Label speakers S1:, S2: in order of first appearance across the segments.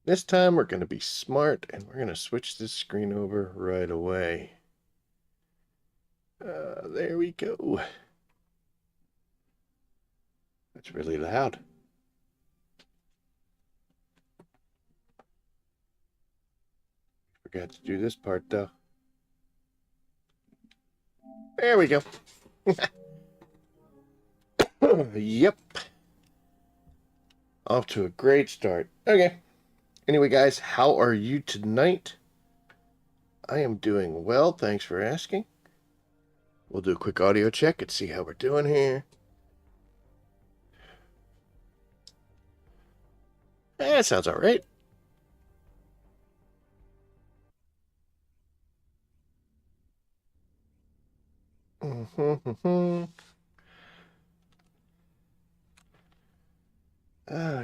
S1: This time we're going to be smart and we're going to switch this screen over right away. There we go. That's really loud. Forgot to do this part though. There we go. Yep. Off to a great start. Okay. Anyway, guys, how are you tonight? I am doing well. Thanks for asking. We'll do a quick audio check and see how we're doing here. That sounds all right.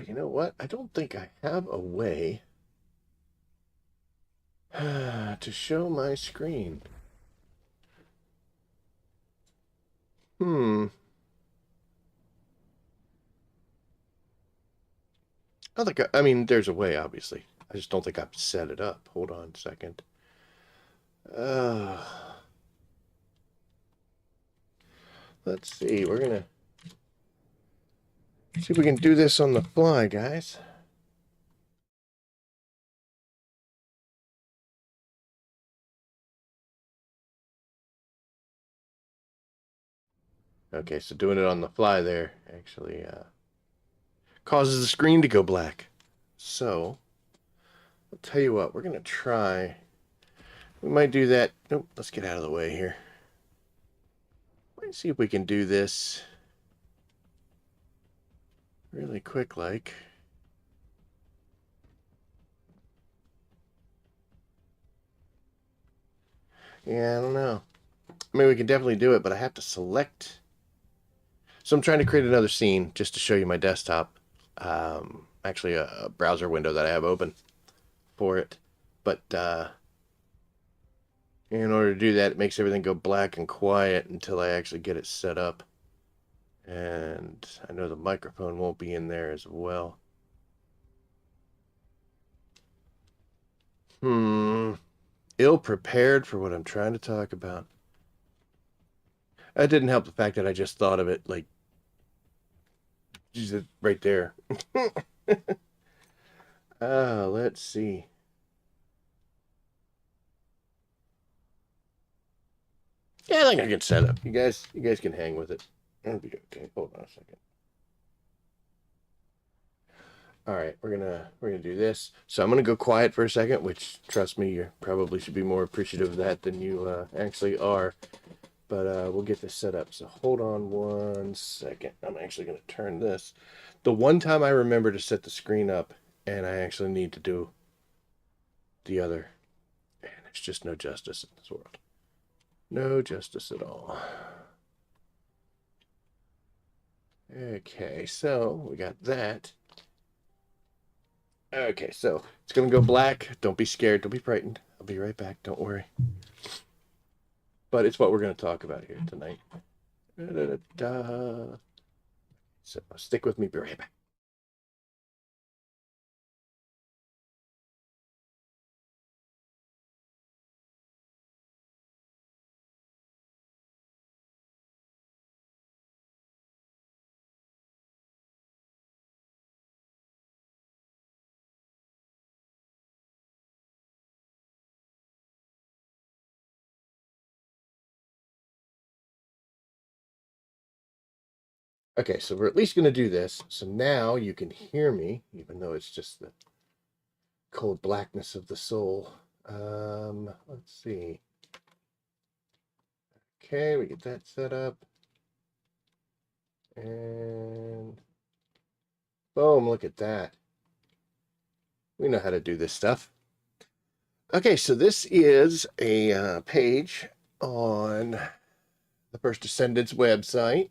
S1: You know what? I don't think I have a way to show my screen. Hmm. I mean, there's a way, obviously. I just don't think I've set it up. Hold on a second. Uh, let's see. We're gonna see if we can do this on the fly, guys. Okay, so doing it on the fly there actually causes the screen to go black. So, I'll tell you what, we're gonna try. We might do that. Nope, let's get out of the way here. Let's see if we can do this really quick like. Yeah, I don't know. I mean, we can definitely do it, but I have to select. So I'm trying to create another scene just to show you my desktop. Actually, a browser window that I have open for it. But in order to do that, it makes everything go black and quiet until I actually get it set up. And I know the microphone won't be in there as well. Ill prepared for what I'm trying to talk about. That didn't help the fact that I just thought of it like right there. Let's see. Yeah, I think I can set up. You guys can hang with it. That'll be okay. Hold on a second. All right, we're gonna do this. So I'm gonna go quiet for a second, which trust me, you probably should be more appreciative of that than you actually are. But we'll get this set up. So hold on one second. I'm actually gonna turn this. The one time I remember to set the screen up, and I actually need to do the other, and there's just no justice in this world. No justice at all. Okay, so we got that. Okay, so it's gonna go black. Don't be scared. Don't be frightened. I'll be right back. Don't worry. But it's what we're gonna talk about here tonight. Da, da, da. So stick with me. Be right back. Okay, so we're at least gonna do this. So now you can hear me, even though it's just the cold blackness of the soul. Let's see. Okay, we get that set up. And boom, look at that. We know how to do this stuff. Okay, so this is a page on the First Descendants website,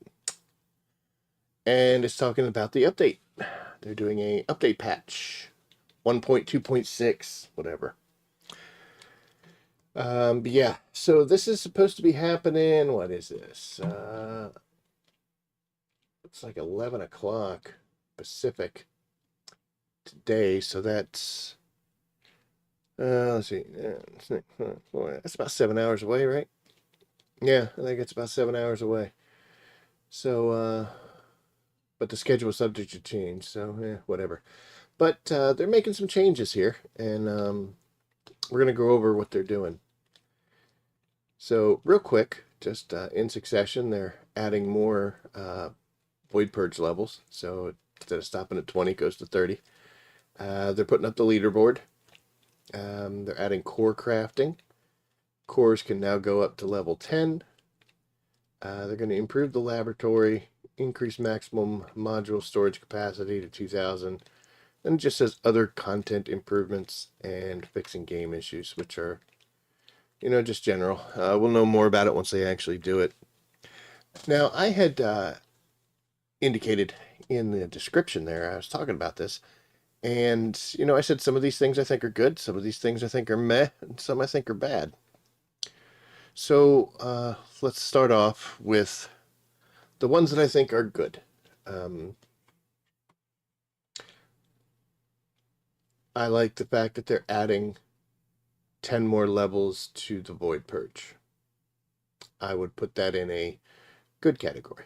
S1: and it's talking about the update. They're doing a update patch, 1.2.6, whatever. But yeah, so this is supposed to be happening. What is this? It's like 11 o'clock Pacific today, so that's Let's see. Boy, that's about 7 hours away, right? Yeah, I think it's about 7 hours away. So, but the schedule is subject to change, so yeah, whatever. But they're making some changes here, and we're gonna go over what they're doing. So, real quick, just in succession, they're adding more void purge levels. So instead of stopping at 20, it goes to 30. They're putting up the leaderboard. They're adding core crafting. Cores can now go up to level 10. They're going to improve the laboratory, increase maximum module storage capacity to 2,000. And it just says other content improvements and fixing game issues, which are, just general. We'll know more about it once they actually do it. Now, I had indicated in the description there, I was talking about this, and, I said some of these things I think are good, some of these things I think are meh, and some I think are bad. So let's start off with the ones that I think are good. I like the fact that they're adding 10 more levels to the Void Purge. I would put that in a good category.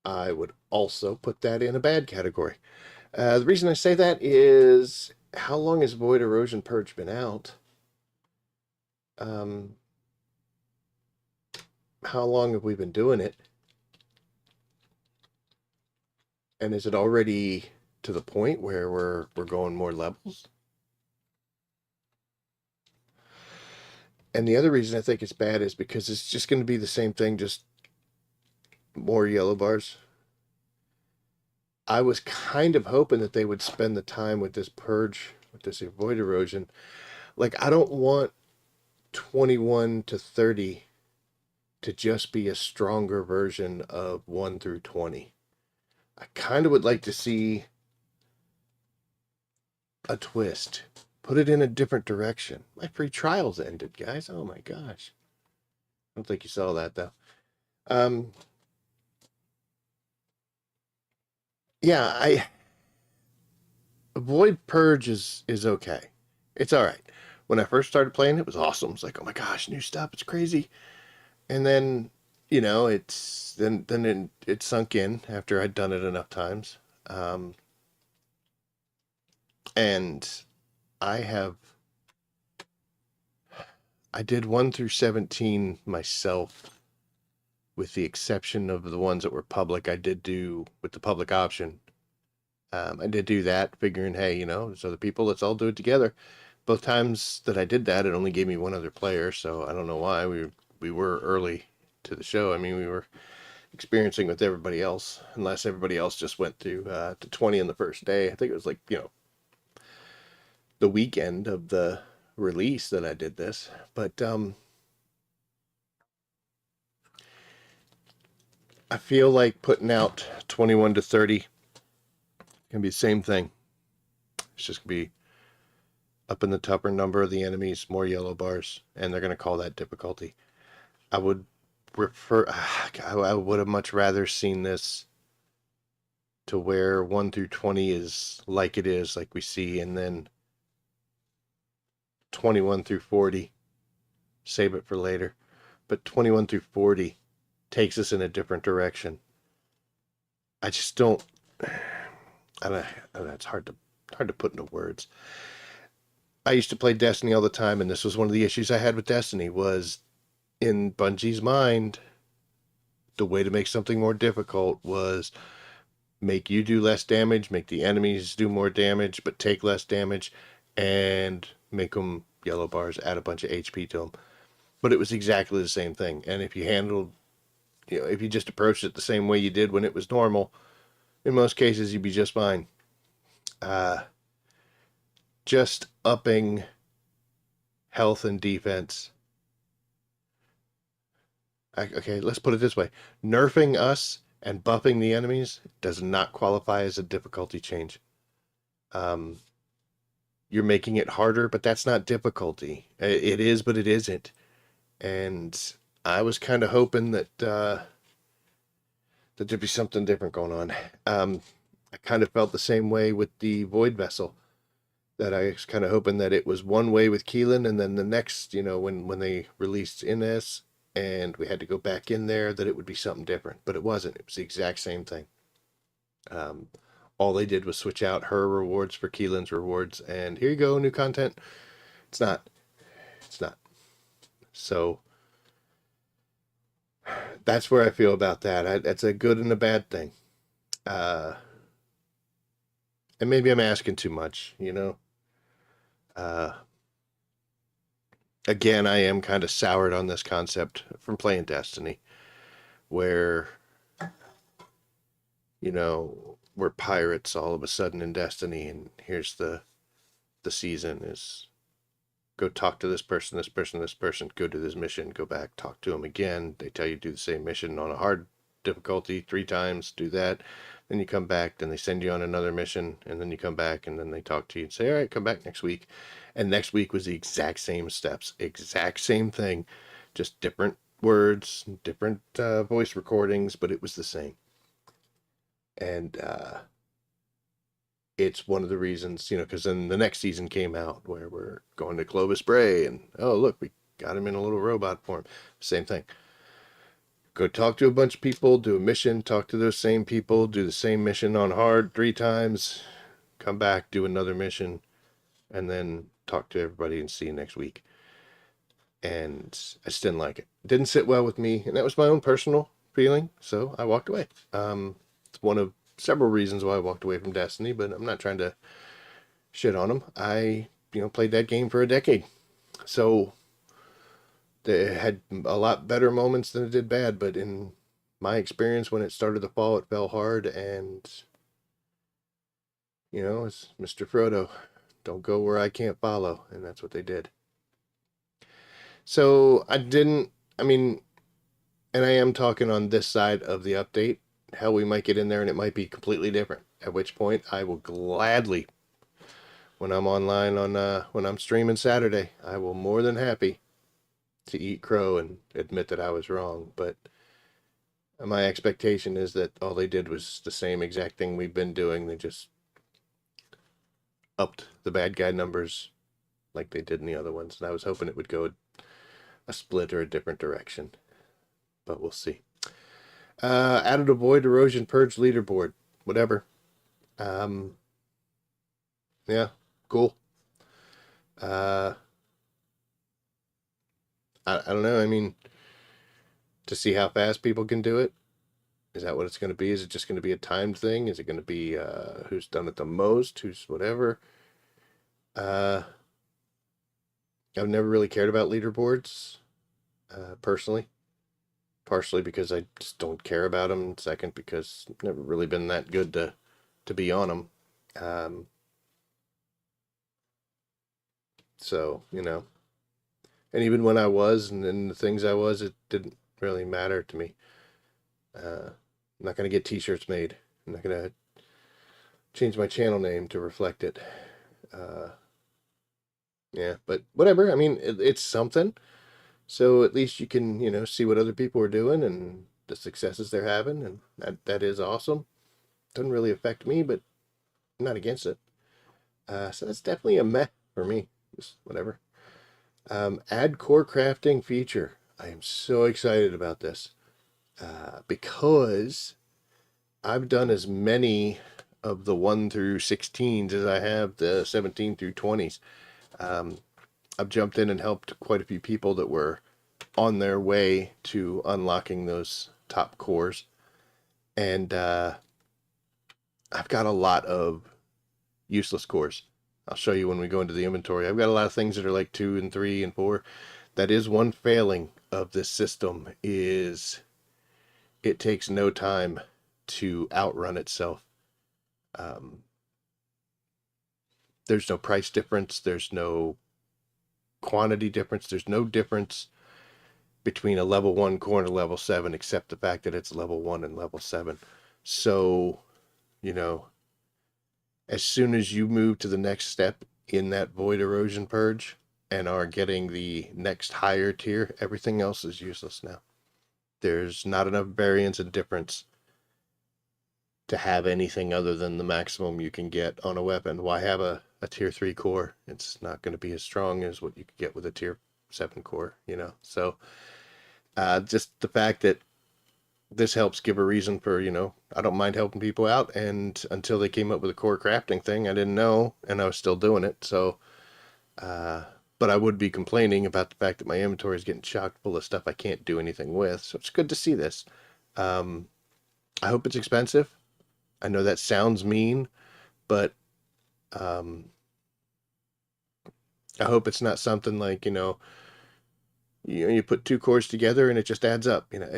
S1: I would also put that in a bad category. The reason I say that is, how long has Void Erosion Purge been out? How long have we been doing it? And is it already to the point where we're going more levels? And the other reason I think it's bad is because it's just going to be the same thing, just more yellow bars. I was kind of hoping that they would spend the time with this purge, with this void erosion. Like, I don't want 21 to 30 to just be a stronger version of 1 through 20. I kind of would like to see a twist. Put it in a different direction. My free trials ended, guys. Oh my gosh. I don't think you saw that though. Yeah, I Void Purge is okay. It's all right. When I first started playing, it was awesome. It's like, oh my gosh, new stuff. It's crazy. And then, it's then it sunk in after I'd done it enough times. And I have I did 1 through 17 myself, with the exception of the ones that were public. I did do with the public option. I did do that, figuring, hey, there's other people, let's all do it together. Both times that I did that, it only gave me one other player, so I don't know why. We were early to the show. I mean, we were experiencing with everybody else, unless everybody else just went through to 20 on the first day. I think it was like, the weekend of the release that I did this. But I feel like putting out 21 to 30 can be the same thing. It's just going to be up in the tougher number of the enemies, more yellow bars, and they're going to call that difficulty. I would I would have much rather seen this to where 1 through 20 is like it is, like we see, and then 21 through 40, save it for later. But 21 through 40 takes us in a different direction. I just don't. I don't know, it's hard to put into words. I used to play Destiny all the time, and this was one of the issues I had with Destiny. Was in Bungie's mind, the way to make something more difficult was make you do less damage, make the enemies do more damage, but take less damage, and make them yellow bars, add a bunch of HP to them. But it was exactly the same thing. And if you handled, if you just approached it the same way you did when it was normal, in most cases you'd be just fine. Just upping health and defense. Okay, let's put it this way. Nerfing us and buffing the enemies does not qualify as a difficulty change. You're making it harder, but that's not difficulty. It is, but it isn't. And I was kind of hoping that there'd be something different going on. I kind of felt the same way with the Void Vessel. that I was kind of hoping that it was one way with Keelan, and then the next, when they released Inez and we had to go back in there, that it would be something different. But it wasn't. It was the exact same thing. Um, all they did was switch out her rewards for Keelan's rewards, and here you go, new content. It's not. It's not. So that's where I feel about that. That's a good and a bad thing. And maybe I'm asking too much. Uh, again, I am kind of soured on this concept from playing Destiny, where, we're pirates all of a sudden in Destiny, and here's the season is go talk to this person, this person, this person, go do this mission, go back, talk to them again. They tell you to do the same mission on a hard difficulty 3 times, do that. Then you come back, then they send you on another mission, and then you come back, and then they talk to you and say, all right, come back next week. And next week was the exact same steps, exact same thing, just different words, different voice recordings, but it was the same. And it's one of the reasons, because then the next season came out where we're going to Clovis Bray, and oh, look, we got him in a little robot form. Same thing. Go talk to a bunch of people, do a mission, talk to those same people, do the same mission on hard 3 times, come back, do another mission, and then talk to everybody and see you next week. And I just didn't like it. It didn't sit well with me, and that was my own personal feeling, so I walked away. It's one of several reasons why I walked away from Destiny, but I'm not trying to shit on them. I, played that game for a decade. So it had a lot better moments than it did bad, but in my experience, when it started to fall, it fell hard, and, it's Mr. Frodo, don't go where I can't follow, and that's what they did. So I mean, and I am talking on this side of the update. Hell, we might get in there and it might be completely different. At which point, I will gladly, when I'm online when I'm streaming Saturday, I will more than happy to eat crow and admit that I was wrong. But my expectation is that all they did was the same exact thing we've been doing. They just upped the bad guy numbers like they did in the other ones. And I was hoping it would go a split or a different direction. But we'll see. Added a void erosion purge leaderboard. Whatever. Yeah, cool. I don't know. I mean, to see how fast people can do it. Is that what it's going to be? Is it just going to be a timed thing? Is it going to be who's done it the most? Who's whatever? I've never really cared about leaderboards, personally. Partially because I just don't care about them. Second, because I've never really been that good to be on them. So, and even when I was, and then the things I was, it didn't really matter to me. I'm not going to get t-shirts made. I'm not going to change my channel name to reflect it. Yeah, but whatever. I mean, it's something. So at least you can, see what other people are doing and the successes they're having, and that is awesome. Doesn't really affect me, but I'm not against it. So that's definitely a meh for me. Just whatever. Add core crafting feature. I am so excited about this because I've done as many of the 1 through 16s as I have the 17 through 20s. I've jumped in and helped quite a few people that were on their way to unlocking those top cores. And I've got a lot of useless cores. I'll show you when we go into the inventory. I've got a lot of things that are like 2 and 3 and 4. That is one failing of this system, is it takes no time to outrun itself. There's no price difference. There's no quantity difference. There's no difference between a level 1 core and a level 7, except the fact that it's level 1 and level 7. So, as soon as you move to the next step in that void erosion purge and are getting the next higher tier, everything else is useless now. There's not enough variance and difference to have anything other than the maximum you can get on a weapon. Why have a a tier 3 core. It's not going to be as strong as what you could get with a tier 7 core, you know. So just the fact that this helps give a reason for, you know, I don't mind helping people out. And until they came up with a core crafting thing, I didn't know, and I was still doing it. So, but I would be complaining about the fact that my inventory is getting chock full of stuff I can't do anything with. So it's good to see this. Um, I hope it's expensive. I know that sounds mean, but um, I hope it's not something like, you put two cores together and it just adds up. You know,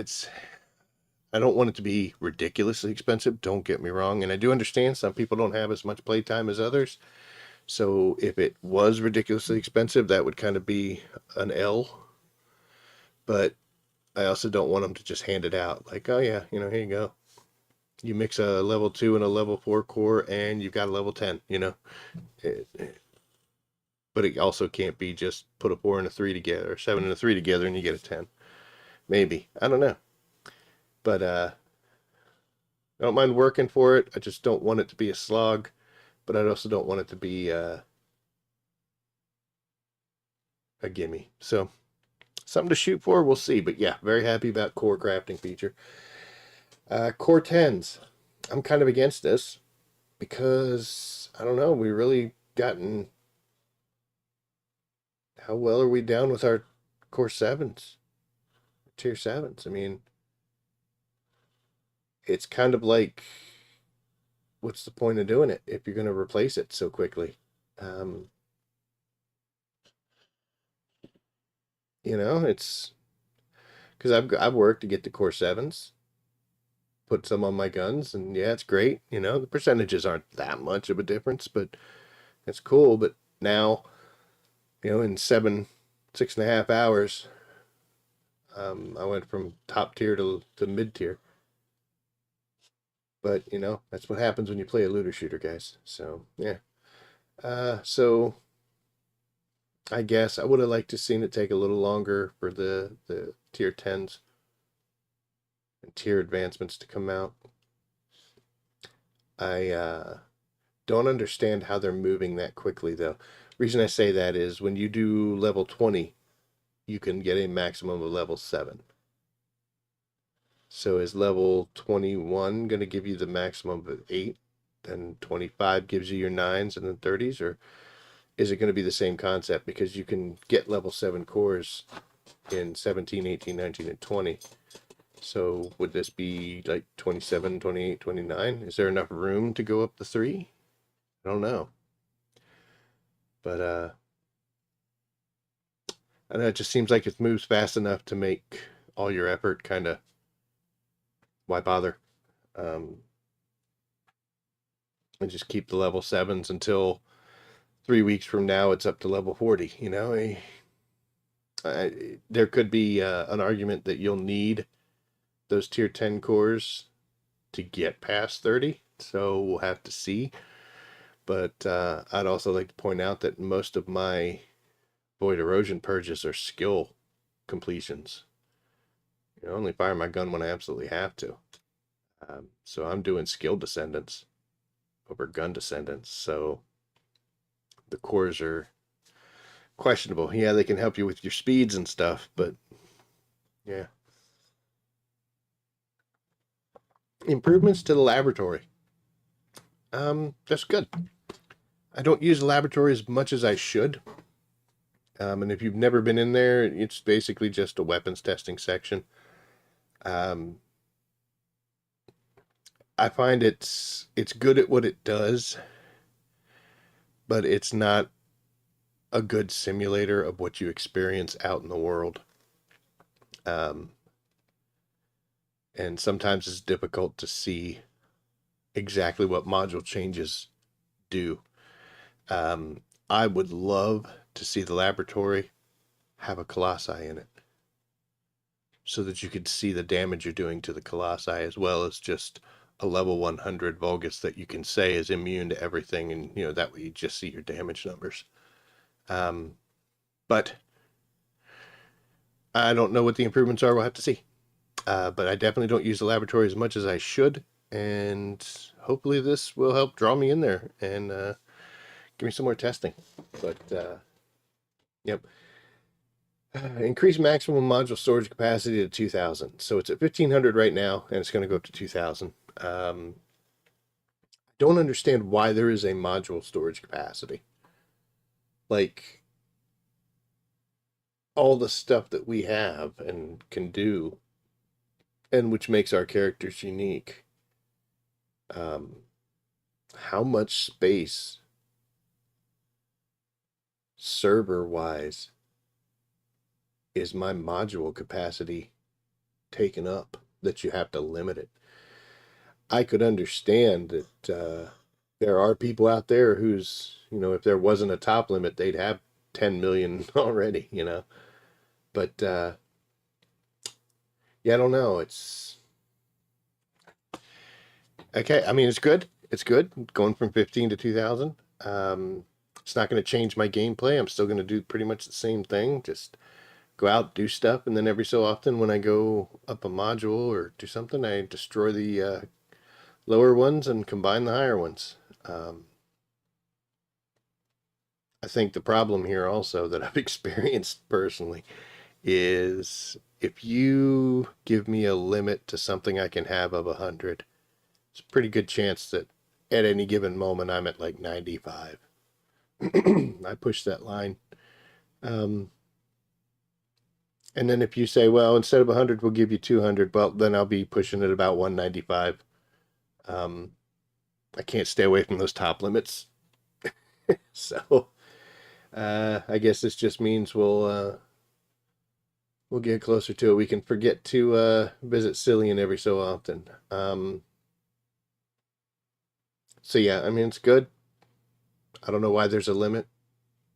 S1: I don't want it to be ridiculously expensive. Don't get me wrong. And I do understand some people don't have as much playtime as others. So if it was ridiculously expensive, that would kind of be an L. But I also don't want them to just hand it out like, oh yeah, here you go. You mix a level 2 and a level 4 core and you've got a level 10, but it also can't be just put a 4 and a 3 together, or 7 and a 3 together and you get a 10. Maybe. I don't know. But I don't mind working for it. I just don't want it to be a slog, but I also don't want it to be a gimme. So something to shoot for. We'll see. But yeah, very happy about core crafting feature. Core 10s. I'm kind of against this because I don't know. We really gotten. How well are we down with our core 7s? Tier 7s. I mean, it's kind of like, what's the point of doing it if you're going to replace it so quickly? Um, it's because I've worked to get to core 7s, put some on my guns, and yeah, it's great. The percentages aren't that much of a difference, but it's cool. But now, in 6.5 hours, I went from top tier to mid tier. But that's what happens when you play a looter shooter, guys. So yeah. So I guess I would have liked to seen it take a little longer for the tier 10s and tier advancements to come out. I don't understand how they're moving that quickly, though. Reason I say that is when you do level 20, you can get a maximum of level 7. So is level 21 going to give you the maximum of 8? Then 25 gives you your 9s and then 30s? Or is it going to be the same concept? Because you can get level 7 cores in 17, 18, 19, and 20. So would this be like 27, 28, 29? Is there enough room to go up the 3? I don't know. But I know it just seems like it moves fast enough to make all your effort kind of, why bother? And just keep the level 7s until 3 weeks from now it's up to level 40. There could be an argument that you'll need those tier 10 cores to get past 30. So we'll have to see. But I'd also like to point out that most of my Void Erosion purges are skill completions. I only fire my gun when I absolutely have to. So I'm doing skill descendants over gun descendants. So the cores are questionable. Yeah, they can help you with your speeds and stuff, but yeah. Improvements to the laboratory. That's good. I don't use the laboratory as much as I should. And if you've never been in there, it's basically just a weapons testing section. I find it's good at what it does, but it's not a good simulator of what you experience out in the world. And sometimes it's difficult to see exactly what module changes do. I would love to see the laboratory have a colossi in it so that you could see the damage you're doing to the colossi, as well as just a level 100 Vulgus that you can say is immune to everything, and that way you just see your damage numbers. But I don't know what the improvements are. We'll have to see. But I definitely don't use the laboratory as much as I should, and hopefully this will help draw me in there and Give me some more testing. But, yep. Increase maximum module storage capacity to 2,000. So it's at 1,500 right now, and it's going to go up to 2,000. Don't understand why there is a module storage capacity. Like, all the stuff that we have and can do, and which makes our characters unique. How much space, server-wise, is my module capacity taken up that you have to limit it? I could understand that there are people out there who's, if there wasn't a top limit, they'd have 10 million already, But, yeah, I don't know. It's okay. I mean, it's good. It's good going from 15 to 2,000. It's not going to change my gameplay. I'm still going to do pretty much the same thing. Just go out, do stuff, and then every so often when I go up a module or do something, I destroy the lower ones and combine the higher ones. I think the problem here also that I've experienced personally is if you give me a limit to something I can have of 100, it's a pretty good chance that at any given moment I'm at like 95. I push that line. And then if you say, well, instead of 100, we'll give you 200, well, then I'll be pushing it about 195. I can't stay away from those top limits. So I guess this just means we'll get closer to it. We can forget to visit Cillian every so often. So yeah, I mean, it's good. I don't know why there's a limit,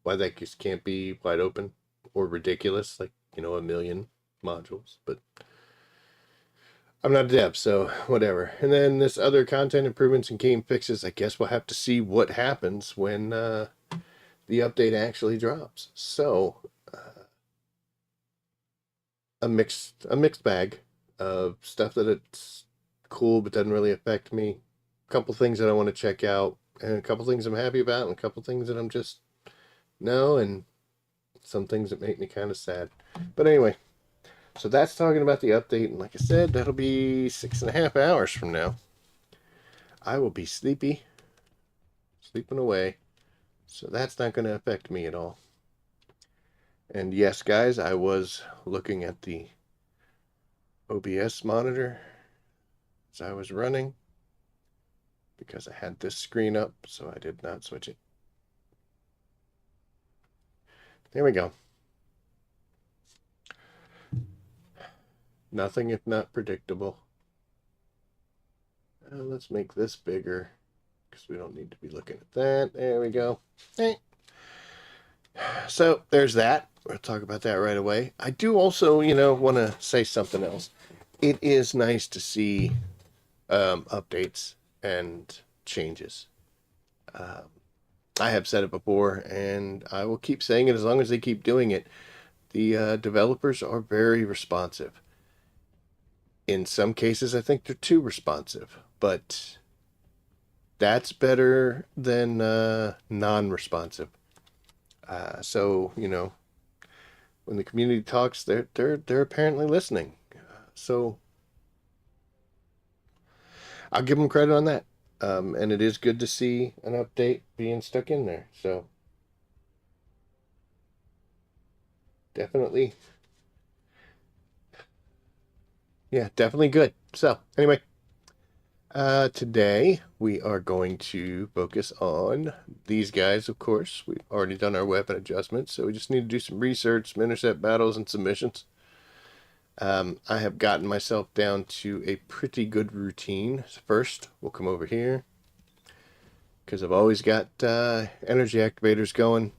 S1: why that just can't be wide open or ridiculous, like, 1,000,000 modules, but I'm not a dev, so whatever. And then this other content improvements and game fixes, I guess we'll have to see what happens when the update actually drops. So a mixed bag of stuff that it's cool but doesn't really affect me. A couple things that I want to check out, and a couple things I'm happy about, and a couple things that I'm just no, and some things that make me kind of sad. But anyway, so that's talking about the update, and like I said, that'll be 6.5 hours from now. I will be sleeping away, so that's not going to affect me at all. And yes, guys, I was looking at the OBS monitor as I was running because I had this screen up, so I did not switch it. There we go. Nothing if not predictable. Let's make this bigger because we don't need to be looking at that. There we go. Hey. So there's that. We'll talk about that right away. I do also, want to say something else. It is nice to see updates and changes. I have said it before, and I will keep saying it as long as they keep doing it. The developers are very responsive. In some cases, I think they're too responsive, but that's better than non-responsive. So when the community talks, they're apparently listening. So I'll give them credit on that. And it is good to see an update being stuck in there. So definitely, yeah, definitely good. So anyway, today we are going to focus on these guys. Of course, we've already done our weapon adjustments, so we just need to do some research, some intercept battles, and submissions. I have gotten myself down to a pretty good routine. So first, we'll come over here because I've always got energy activators going.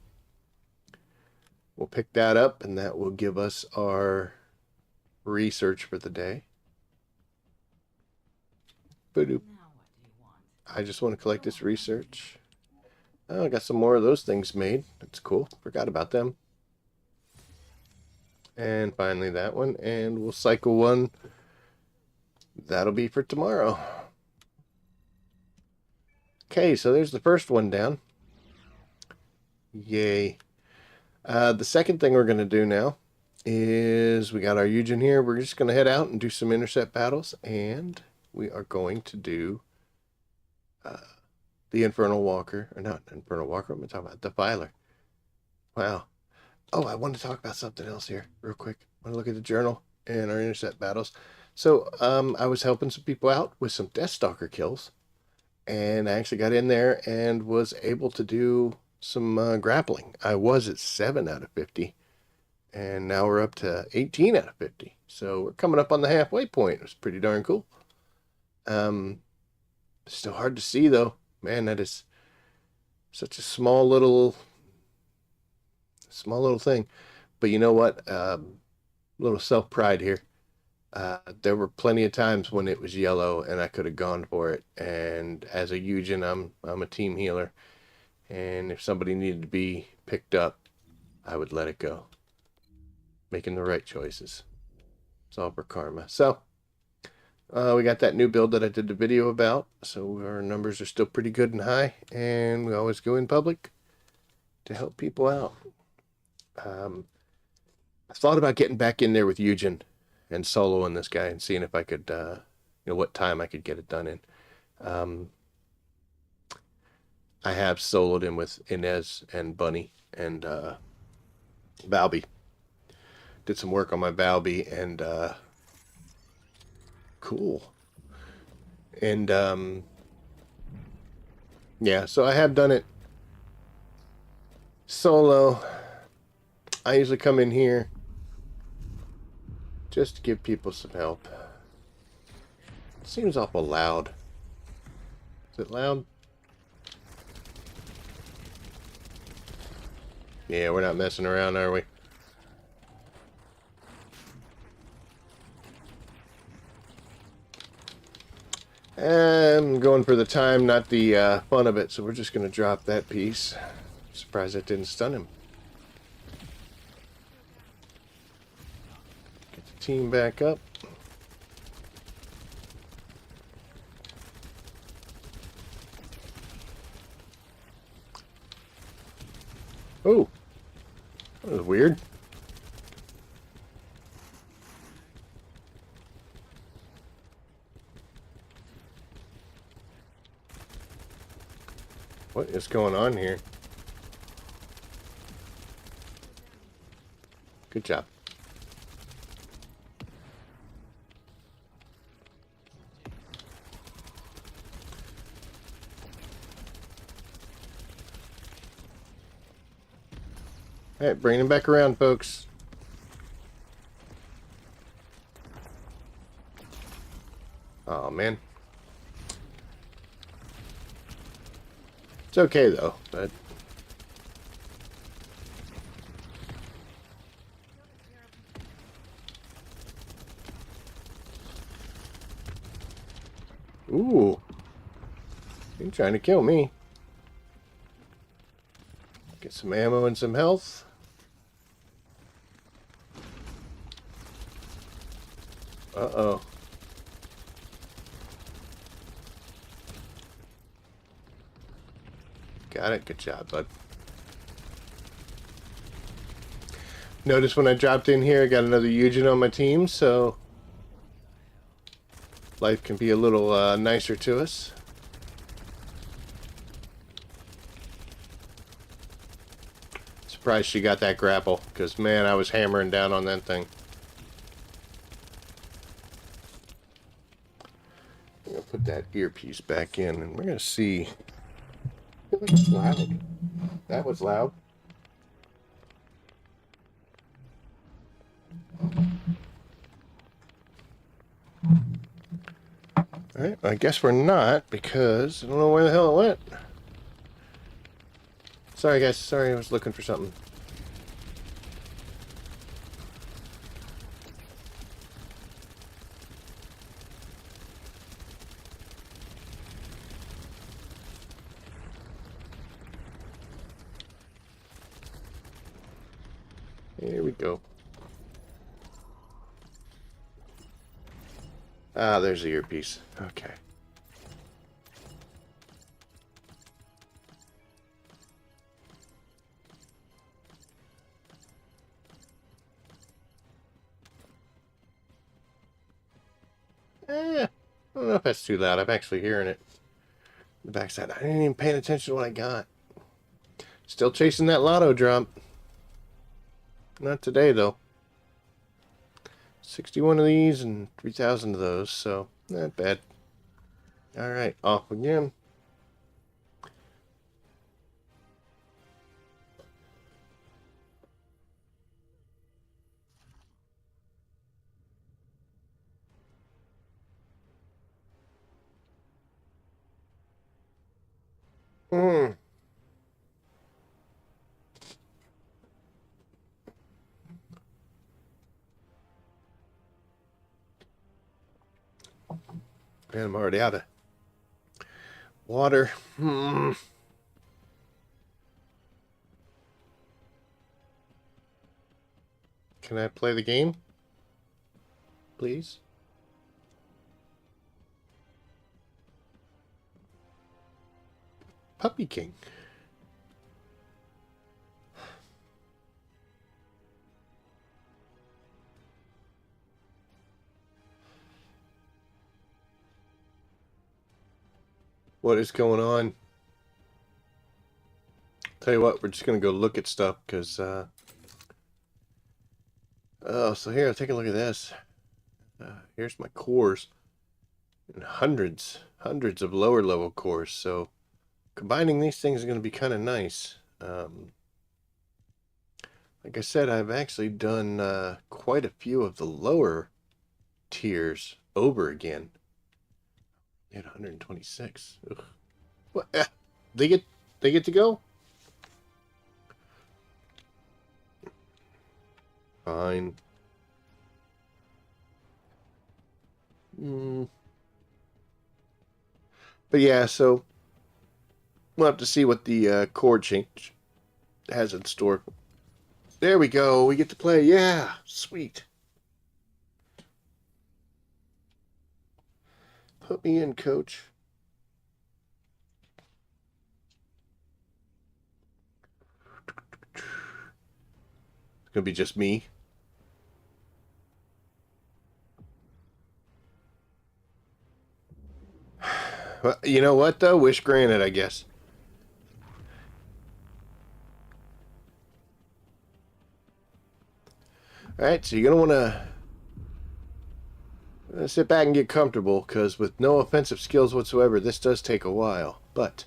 S1: We'll pick that up, and that will give us our research for the day. Ba-doop. I just want to collect this research. Oh, I got some more of those things made. That's cool. Forgot about them. And finally that one. And we'll cycle one. That'll be for tomorrow. Okay, so there's the first one down. Yay. The second thing we're going to do now is we got our Eugen here. We're just going to head out and do some intercept battles, and we are going to do the Infernal Walker, or not Infernal Walker, I'm going to talk about Defiler. Wow. Oh, I want to talk about something else here real quick. I want to look at the journal and our intercept battles. So I was helping some people out with some Deathstalker kills, and I actually got in there and was able to do some grappling. I was at 7 out of 50, and now we're up to 18 out of 50. So we're coming up on the halfway point. It was pretty darn cool. Still hard to see though. Man, that is such a small little thing. But you know what? Little self-pride here. There were plenty of times when it was yellow and I could have gone for it. And as a Eugen, I'm a team healer. And if somebody needed to be picked up, I would let it go. Making the right choices. It's all for karma. So, we got that new build that I did the video about. So our numbers are still pretty good and high. And we always go in public to help people out. I thought about getting back in there with Eugen and soloing this guy and seeing if I could, what time I could get it done in. I have soloed him with Inez and Bunny and Balby. Did some work on my Balby and cool. And yeah, so I have done it solo. I usually come in here just to give people some help. It seems awful loud. Is it loud? Yeah, we're not messing around, are we? I'm going for the time, not the fun of it, so we're just going to drop that piece. Surprised that didn't stun him. Get the team back up. Oh, that was weird. What is going on here? Good job. All right, bring him back around, folks. Oh, man. It's okay, though, but... Ooh. You're trying to kill me. Get some ammo and some health. Uh-oh. Got it. Good job, bud. Notice when I dropped in here, I got another Eugen on my team, so life can be a little nicer to us. Surprised she got that grapple, because man, I was hammering down on that thing. I'm going to put that earpiece back in, and we're going to see. I feel like it's loud. That was loud. Alright, I guess we're not, because I don't know where the hell it went. Sorry, guys. Sorry, I was looking for something. Here we go. Ah, there's the earpiece. Okay. I don't know if that's too loud. I'm actually hearing it. The backside. I didn't even pay attention to what I got. Still chasing that lotto drop. Not today, though. 61 of these and 3,000 of those, so not bad. Alright, off again. Hmm. Man, I'm already out of water. Hmm. Can I play the game? Please? Puppy King. What is going on? Tell you what, we're just gonna go look at stuff, because, oh, so here, take a look at this. Here's my cores. And hundreds of lower level cores, so combining these things is going to be kind of nice. Like I said, I've actually done quite a few of the lower tiers over again. At 126. Ugh. What? They get to go? Fine. But yeah, so we'll have to see what the core change has in store. There we go. We get to play. Yeah, sweet. Put me in, coach. It's gonna be just me. Well, you know what, though? Wish granted, I guess. Alright, so you're going to want to sit back and get comfortable, because with no offensive skills whatsoever, this does take a while. But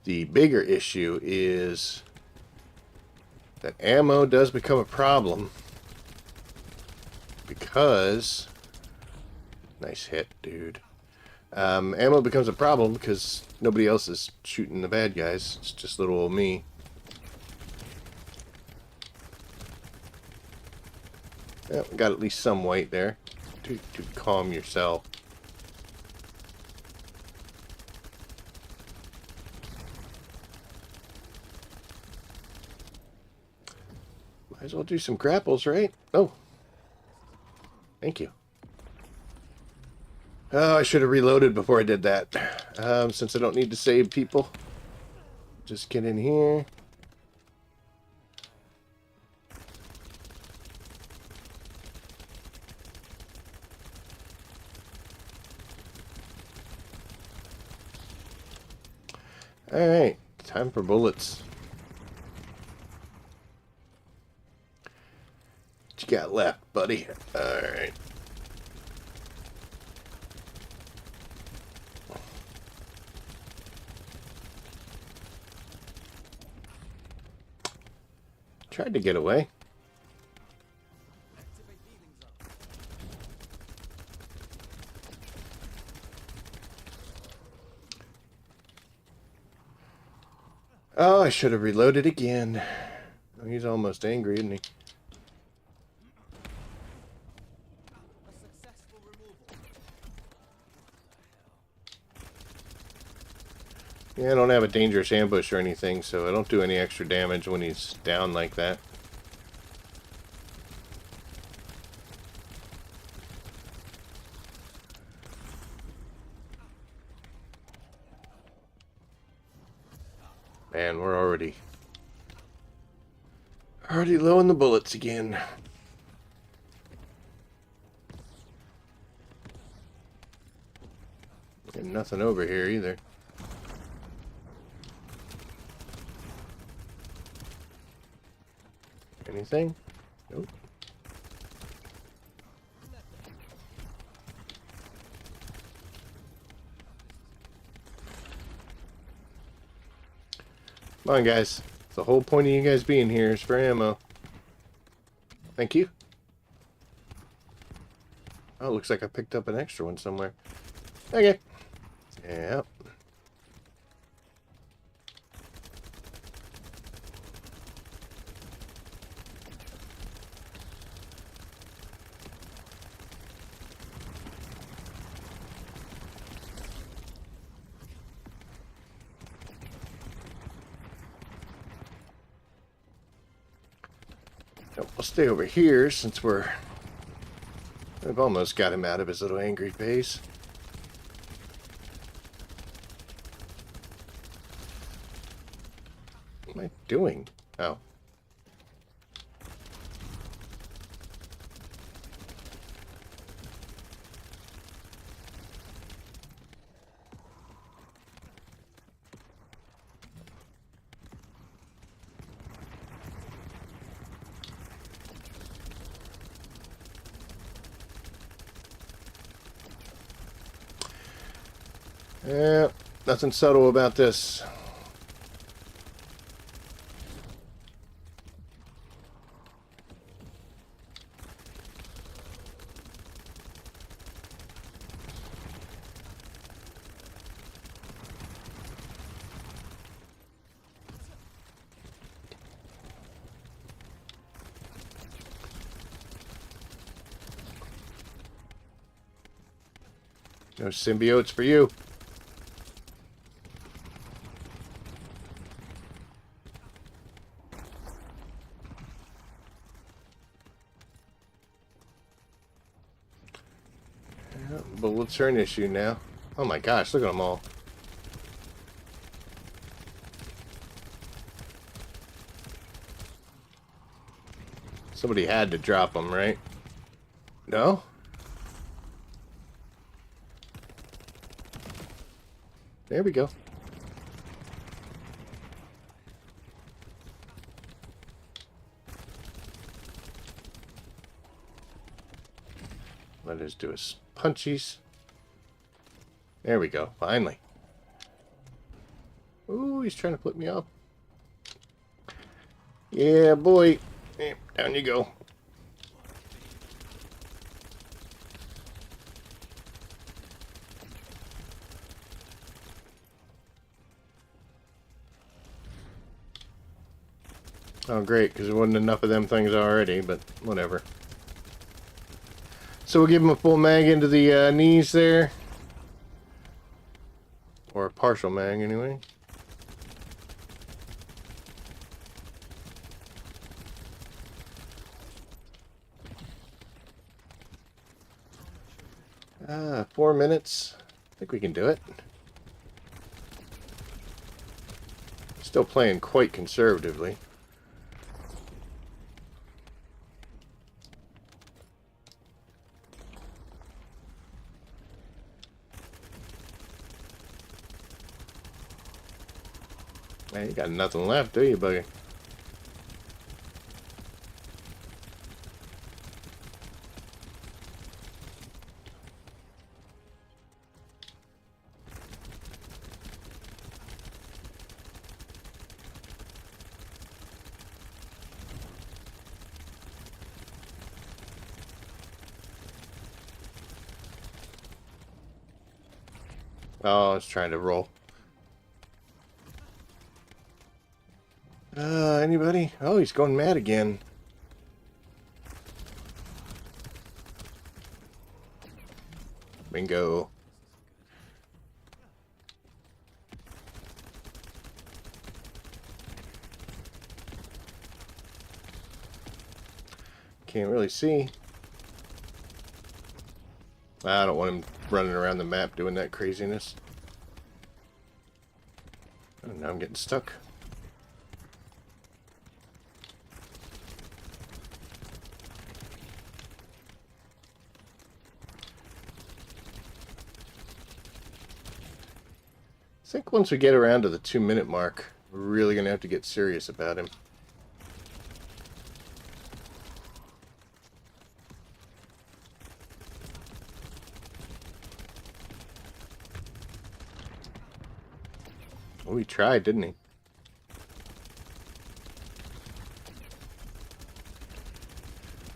S1: the bigger issue is that ammo does become a problem, because nice hit, dude. Ammo becomes a problem because nobody else is shooting the bad guys. It's just little old me. Well, got at least some weight there to calm yourself. Might as well do some grapples, right? Oh. Thank you. Oh, I should have reloaded before I did that. Since I don't need to save people. Just get in here. Alright, time for bullets. What you got left, buddy? Alright. Tried to get away. Oh, I should have reloaded again. Oh, he's almost angry, isn't he? Yeah, I don't have a dangerous ambush or anything, so I don't do any extra damage when he's down like that. man, we're already low on the bullets again. And nothing over here either. Anything? Nope. Come on, guys. The whole point of you guys being here is for ammo. Thank you. Oh, it looks like I picked up an extra one somewhere. Okay. Yep. We'll stay over here since we've almost got him out of his little angry phase. What am I doing? Oh. Yeah, nothing subtle about this. No symbiotes for you. Bullets are an issue now. Oh my gosh, look at them all. Somebody had to drop them, right? No? There we go. Let us do his punchies. There we go, finally. Ooh, he's trying to flip me off. Yeah, boy. Down you go. Oh, great, because there wasn't enough of them things already, but whatever. So we'll give him a full mag into the knees there. Or a partial mag, anyway. Ah, 4 minutes. I think we can do it. Still playing quite conservatively. Man, you got nothing left, do you, buddy? Oh, I was trying to roll. Anybody? Oh, he's going mad again. Bingo. Can't really see. I don't want him running around the map doing that craziness. Oh, now I'm getting stuck. think once we get around to the 2-minute mark, we're really going to have to get serious about him. Well, he tried, didn't he?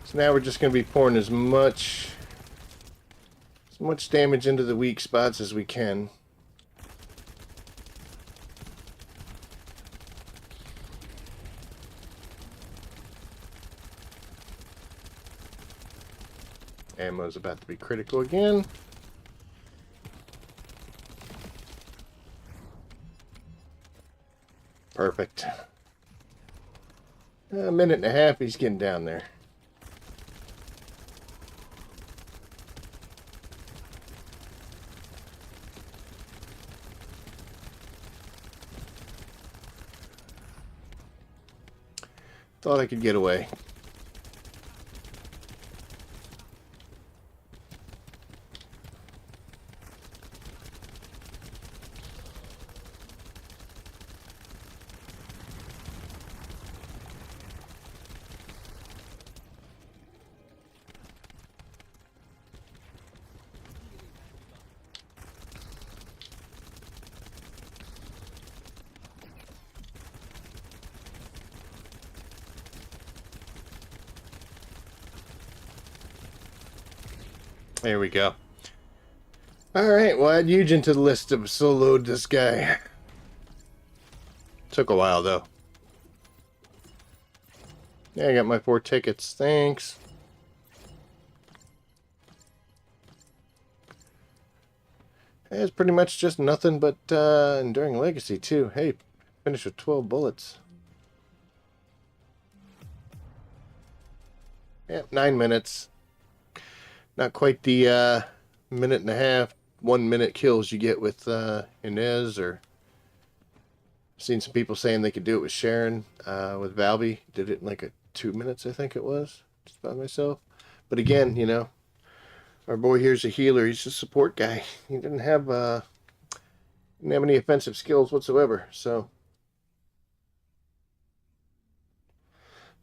S1: So now we're just going to be pouring as much damage into the weak spots as we can. Ammo's about to be critical again. Perfect. A minute and a half, he's getting down there. Thought I could get away. There we go. Alright, well, add Eugen to the list of soloed this guy. Took a while, though. Yeah, I got my 4 tickets. Thanks. It's pretty much just nothing but Enduring Legacy, too. Hey, finished with 12 bullets. Yeah, 9 minutes. Not quite the minute and a half, 1 minute kills you get with Inez, or seen some people saying they could do it with Sharon, with Valby. Did it in like 2 minutes, I think it was, just by myself. But again, you know, our boy here's a healer. He's a support guy. He didn't have any offensive skills whatsoever. So,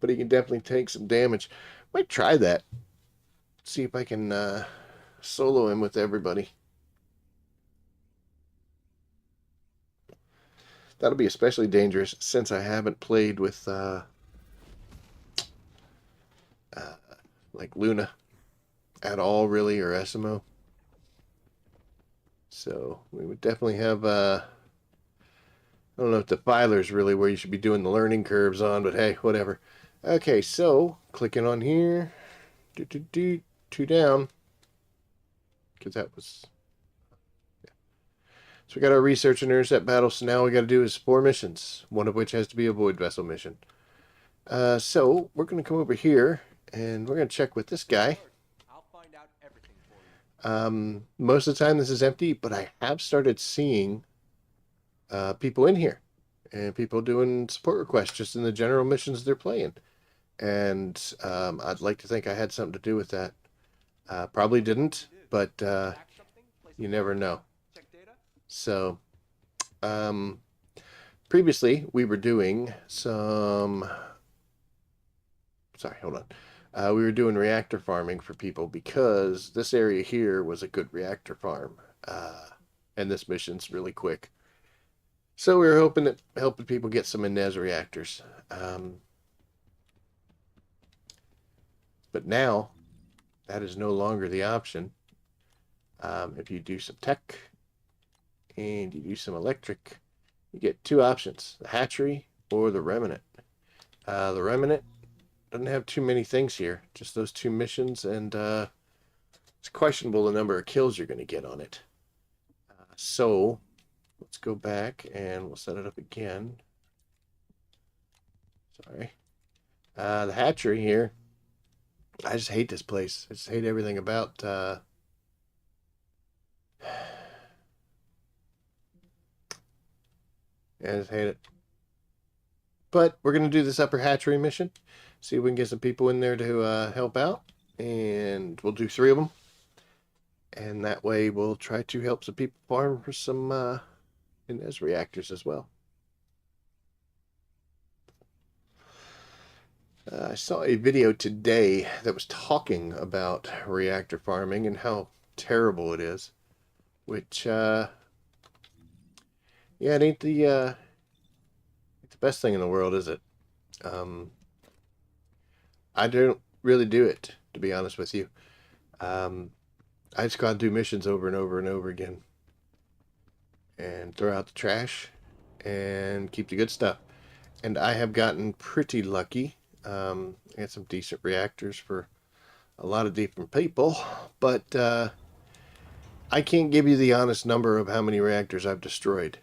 S1: but he can definitely take some damage. Might try that. See if I can solo him with everybody. That'll be especially dangerous since I haven't played with like Luna at all, really, or Esimo. So we would definitely have I don't know if Defiler's really where you should be doing the learning curves on, but hey, whatever. Okay, so clicking on here, 2 down, because that was. Yeah. So we got our research and intercept battle. So now we got to do is 4 missions, one of which has to be a void vessel mission. So we're going to come over here and we're going to check with this guy.
S2: I'll find out everything for you.
S1: Most of the time this is empty, but I have started seeing people in here and people doing support requests just in the general missions they're playing. And I'd like to think I had something to do with that. Probably didn't, but you never know. So, previously we were doing some. Sorry, hold on. We were doing reactor farming for people because this area here was a good reactor farm. And this mission's really quick. So we were hoping that helping people get some Inez reactors. But now, that is no longer the option. If you do some tech and you do some electric, you get 2 options, the hatchery or the remnant. The remnant doesn't have too many things here, just those 2 missions, and it's questionable the number of kills you're going to get on it. So let's go back and we'll set it up again. Sorry. The hatchery here, I just hate this place. I just hate everything about I just hate it. But we're going to do this upper hatchery mission. See if we can get some people in there to help out. And we'll do 3 of them. And that way we'll try to help some people farm for some and as reactors as well. I saw a video today that was talking about reactor farming and how terrible it is, which, yeah, it ain't the best thing in the world, is it? I don't really do it, to be honest with you. I just go out and do missions over and over and over again and throw out the trash and keep the good stuff. And I have gotten pretty lucky. I had some decent reactors for a lot of different people, but I can't give you the honest number of how many reactors I've destroyed.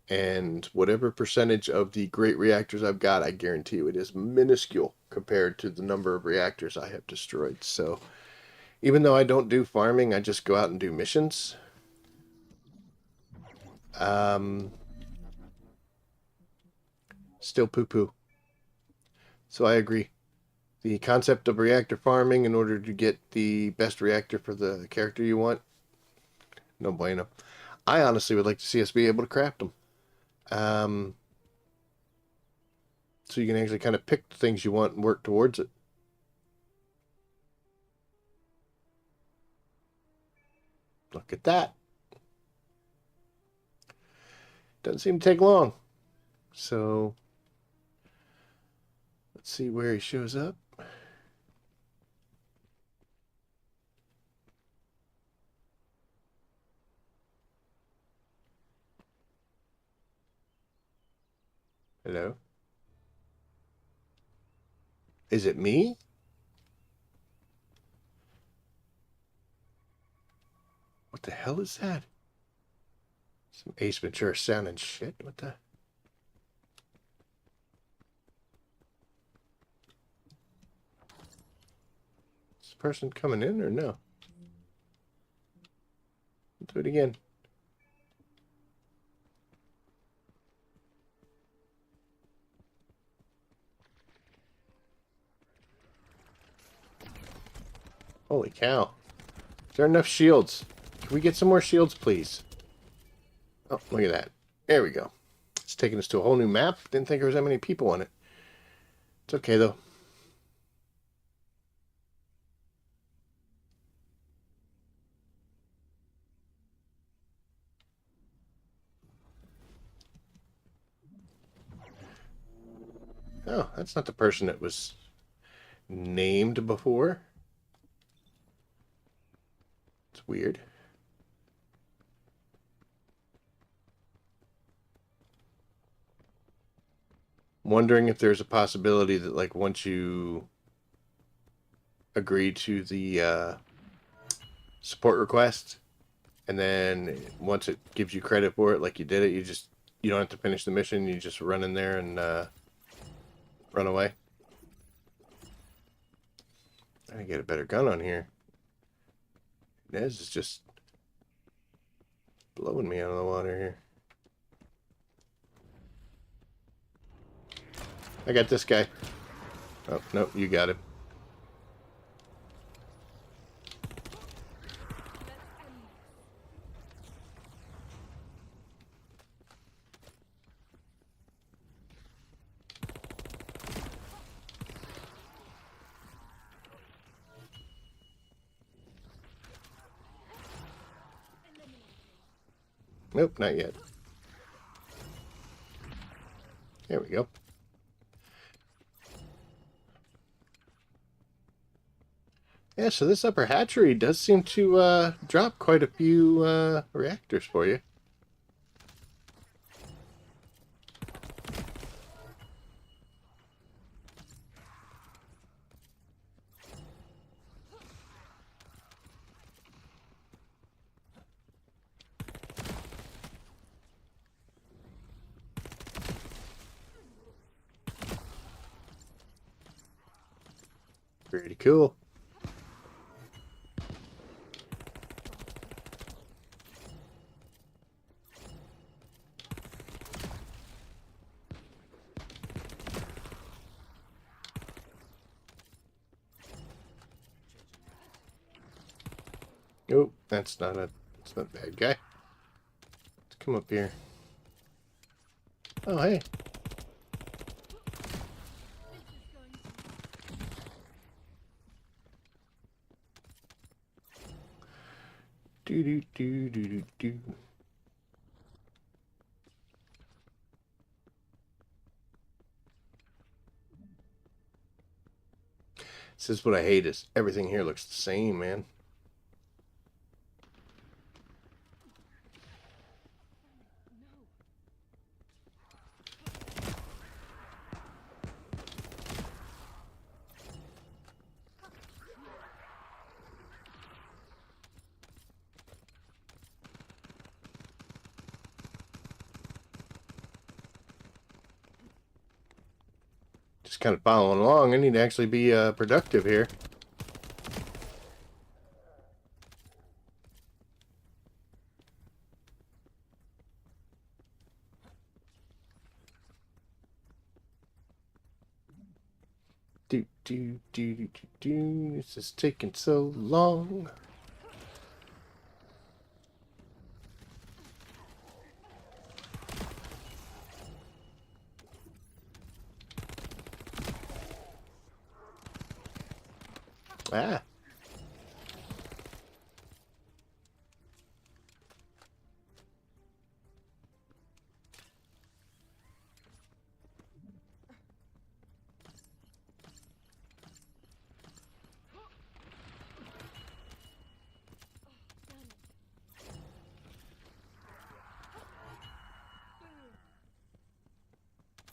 S1: And whatever percentage of the great reactors I've got, I guarantee you it is minuscule compared to the number of reactors I have destroyed. So even though I don't do farming, I just go out and do missions. Still poo-poo. So I agree. The concept of reactor farming in order to get the best reactor for the character you want, no bueno. I honestly would like to see us be able to craft them. So you can actually kind of pick the things you want and work towards it. Look at that. Doesn't seem to take long. So let's see where he shows up. Hello? Is it me? What the hell is that? Some Ace Ventura sounding shit. What the? Is this person coming in or no? Do it again. Holy cow. Is there enough shields? Can we get some more shields, please? Oh, look at that. There we go. It's taking us to a whole new map. Didn't think there was that many people on it. It's okay, though. Oh, that's not the person that was named before. It's weird. I'm wondering if there's a possibility that, like, once you agree to the support request, and then once it gives you credit for it, like you did it, you don't have to finish the mission. You just run in there and run away. I gotta get a better gun on here. Nez is just blowing me out of the water here. I got this guy. Oh, no, you got him. Nope, not yet. There we go. Yeah, so this upper hatchery does seem to drop quite a few reactors for you. Pretty cool. Oh, that's not a bad guy. Come up here. Oh, hey. Do do do do do do. This is what I hate is everything here looks the same, man. Just kind of following along. I need to actually be productive here. Do do do do do do. This is taking so long. Ah.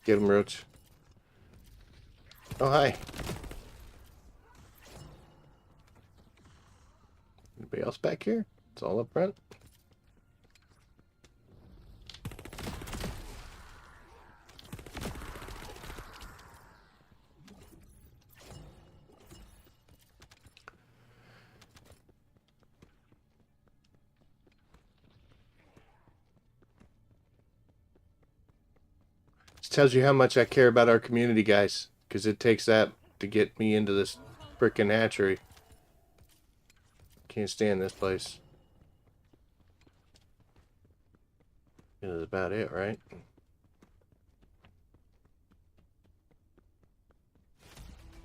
S1: Get him, Roach. Oh, hi. Anybody else back here? It's all up front. This tells you how much I care about our community, guys. Because it takes that to get me into this frickin' hatchery. Can't stand this place. That's about it, right?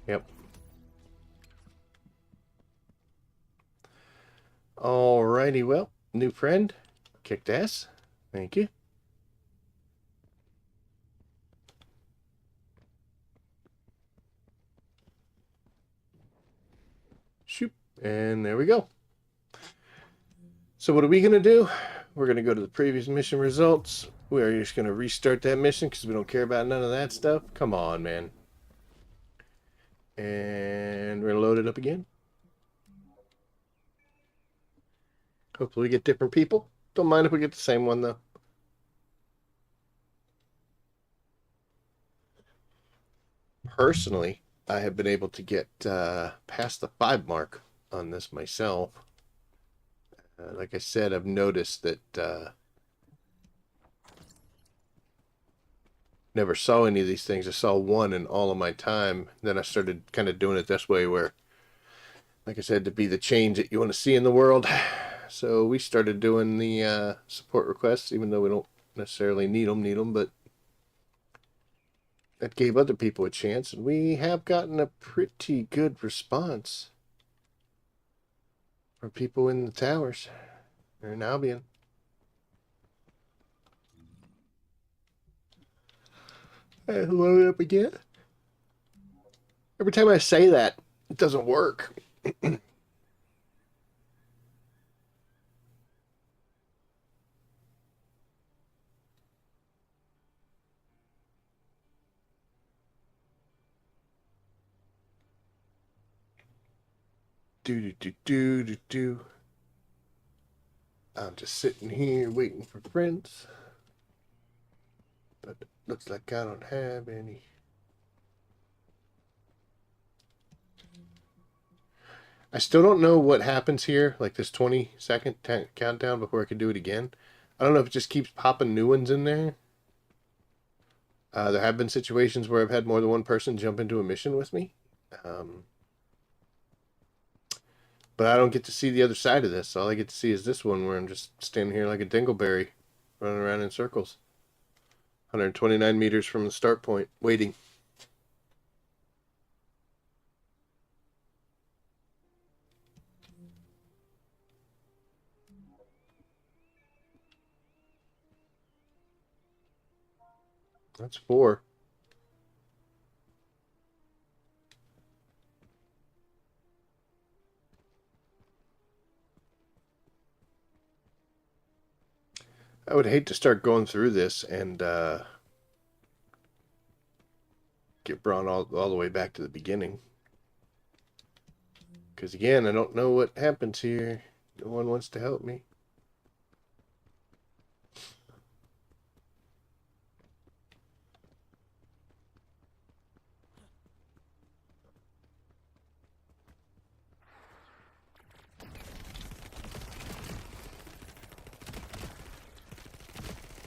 S1: Yep. Alrighty, well, new friend. Kicked ass. Thank you. Shoot. And there we go. So what are we going to do? We're going to go to the previous mission results. We are just going to restart that mission because we don't care about none of that stuff. Come on, man. And we're going to load it up again. Hopefully we get different people. Don't mind if we get the same one, though. Personally, I have been able to get past the 5 mark on this myself. Like I said, I've noticed that never saw any of these things. I saw one in all of my time. Then I started kind of doing it this way where, like I said, to be the change that you want to see in the world. So we started doing the support requests, even though we don't necessarily need them, but that gave other people a chance, and we have gotten a pretty good response from people in the towers or in Albion. Load it up again. Every time I say that, it doesn't work. Do. I'm just sitting here waiting for friends. But it looks like I don't have any. I still don't know what happens here, like this 20-second countdown before I can do it again. I don't know if it just keeps popping new ones in there. There have been situations where I've had more than one person jump into a mission with me. But I don't get to see the other side of this. All I get to see is this one where I'm just standing here like a dingleberry. running around in circles. 129 meters from the start point, waiting. That's 4. I would hate to start going through this and get Braun all the way back to the beginning. Because again, I don't know what happens here. No one wants to help me.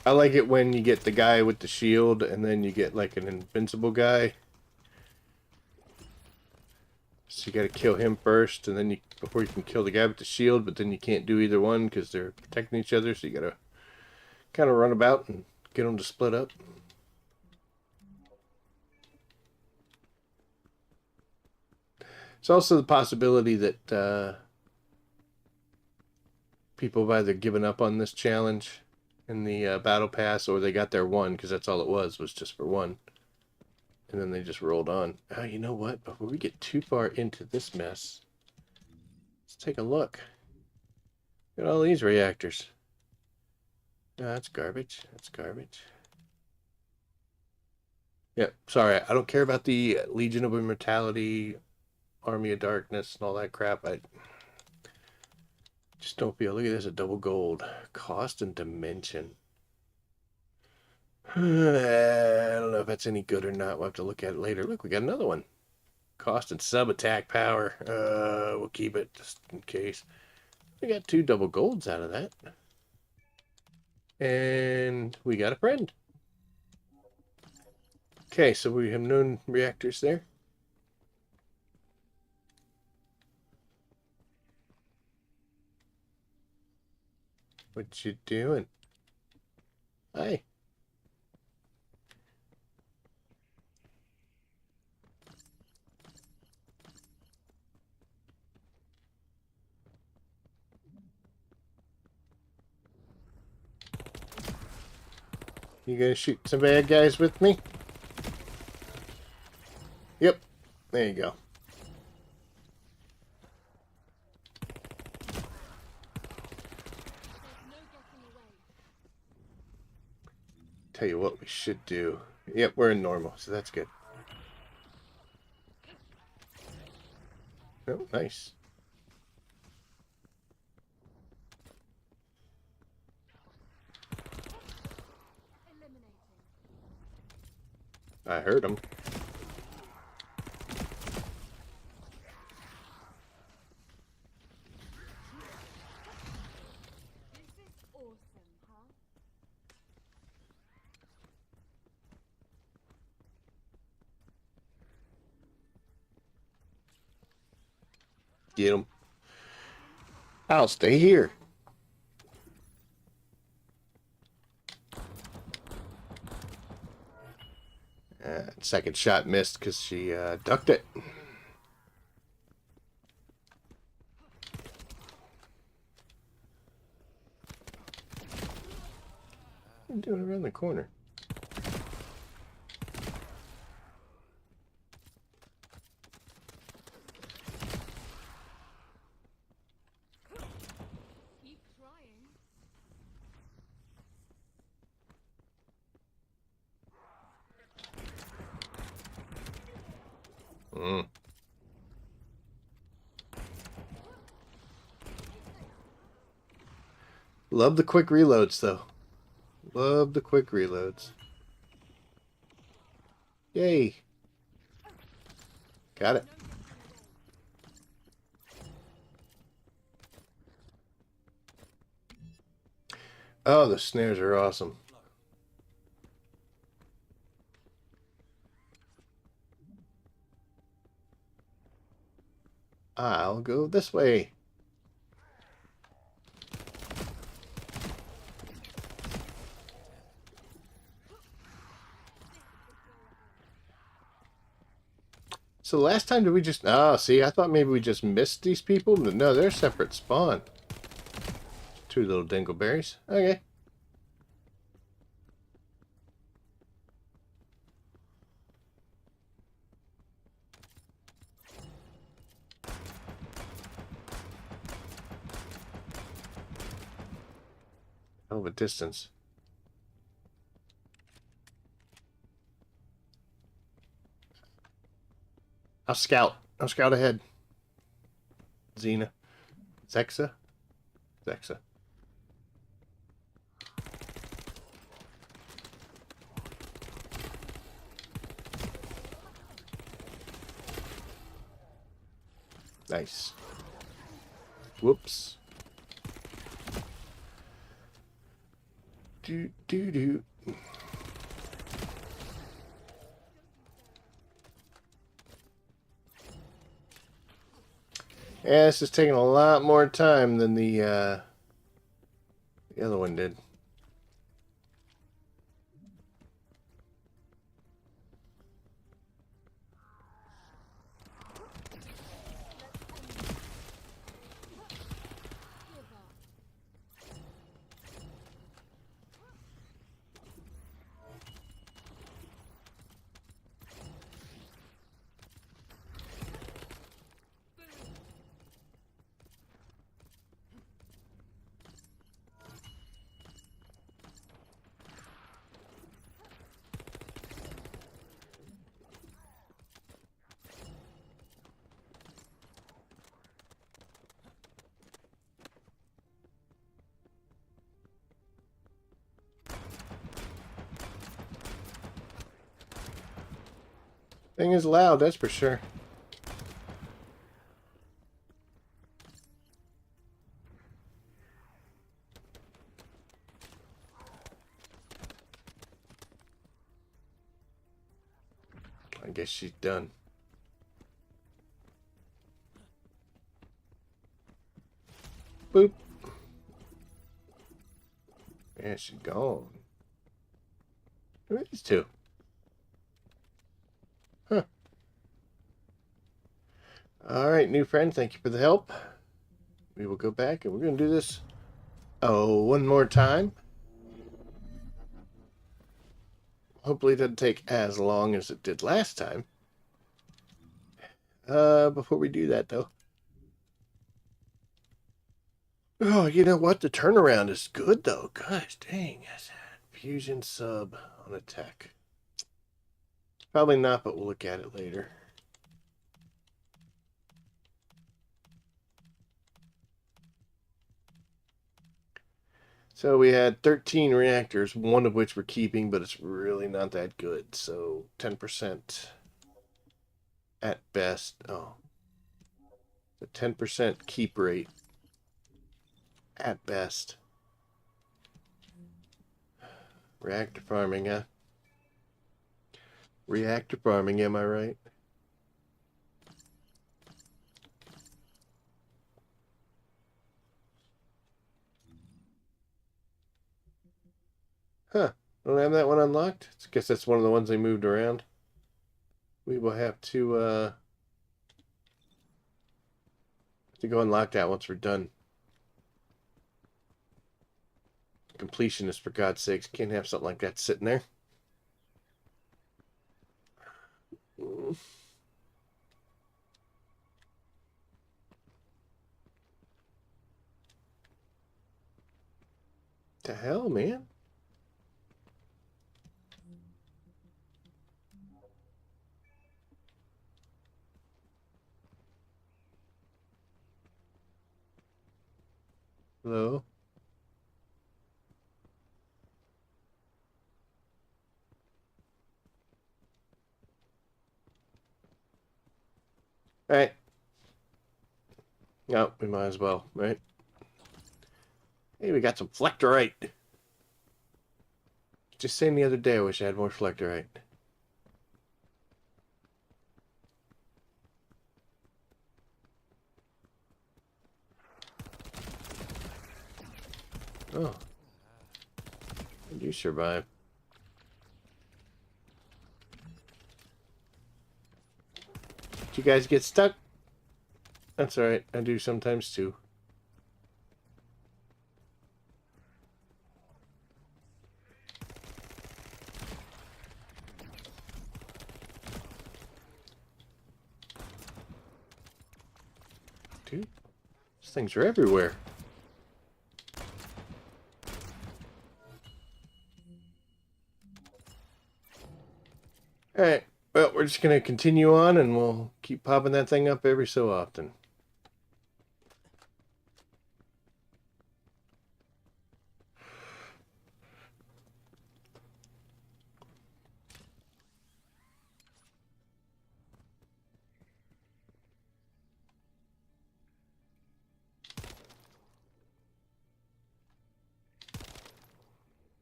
S1: I like it when you get the guy with the shield and then you get like an invincible guy. So you gotta kill him first and then before you can kill the guy with the shield, but then you can't do either one because they're protecting each other, so you gotta kind of run about and get them to split up. It's also the possibility that people have either given up on this challenge in the battle pass, or they got their one because that's all it was just for one, and then they just rolled on. Oh, you know what? Before we get too far into this mess, let's take a look. Look at all these reactors. No, that's garbage. That's garbage. Yeah, sorry, I don't care about the Legion of Immortality, Army of Darkness, and all that crap. I just don't feel. Look at this, a double gold. Cost and dimension. I don't know if that's any good or not. We'll have to look at it later. Look, we got another one. Cost and sub-attack power. We'll keep it just in case. We got 2 double golds out of that. And we got a friend. Okay, so we have known reactors there. What you doing? Hi. You gonna shoot some bad guys with me? Yep. There you go. Tell you what we should do. Yep, we're in normal, so that's good. Oh, nice. I heard him. Get him. I'll stay here. Second shot missed because she ducked it. What are you doing around the corner? Love the quick reloads, though. Love the quick reloads. Yay. Got it. Oh, the snares are awesome. I'll go this way. So last time did we just... Oh, see, I thought maybe we just missed these people. But no, they're a separate spawn. Two little dingleberries. Okay. Hell of a distance. I'll scout. I'll scout ahead. Xena. Zexa? Zexa. Nice. Whoops. Do do do. Yeah, this is taking a lot more time than the other one did. Thing is loud, that's for sure. I guess she's done. Boop. Yeah, she's gone. Who are these two? Huh. Alright, new friend, thank you for the help. We will go back and we're going to do this, one more time. Hopefully it doesn't take as long as it did last time. Before we do that, though. Oh, you know what? The turnaround is good, though. Gosh, dang. Fusion sub on attack. Probably not, but we'll look at it later. So we had 13 reactors, one of which we're keeping, but it's really not that good. So 10% at best. Oh. The 10% keep rate at best. Reactor farming, huh? Reactor farming, am I right? Huh. Don't have that one unlocked? I guess that's one of the ones they moved around. We will have to go unlock that once we're done. Completionist, for God's sakes. Can't have something like that sitting there. The hell, man? Hello? Alright. No, we might as well, right? Hey, we got some flectorite. Just saying the other day I wish I had more flectorite. Oh. Did you survive? you guys get stuck. That's alright. I do sometimes too. Dude, these things are everywhere. Alright, well, we're just going to continue on and we'll keep popping that thing up every so often.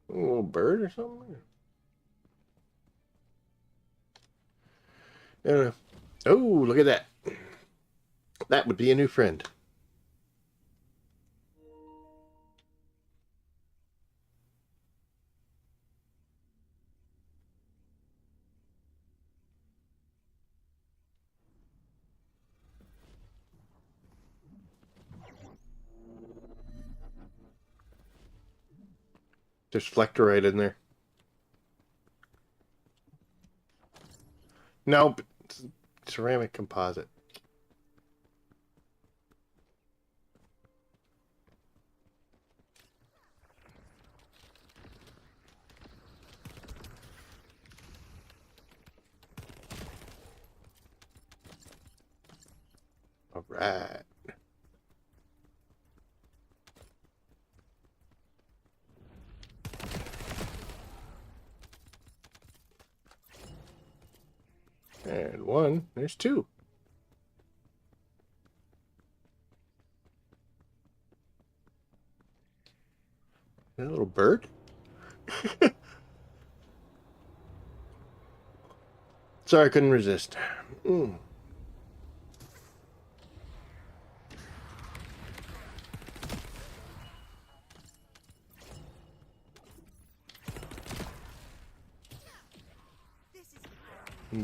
S1: A little bird or something? I don't know. Oh, look at that. That would be a new friend. There's flectorite in there. Nope. It's ceramic composite. All right. And one. There's two. A little bird? Sorry, I couldn't resist. Mm.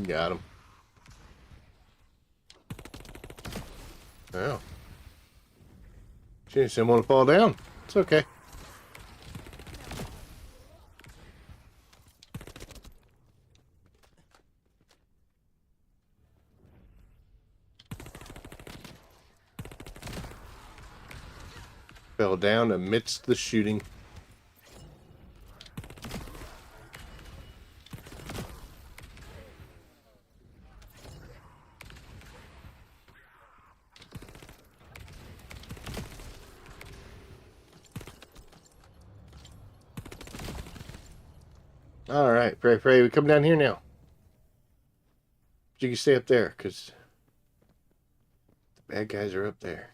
S1: Got him. Well. She just didn't want to fall down. It's okay. Fell down amidst the shooting. Alright, Frey, we come down here now. But you can stay up there, because the bad guys are up there.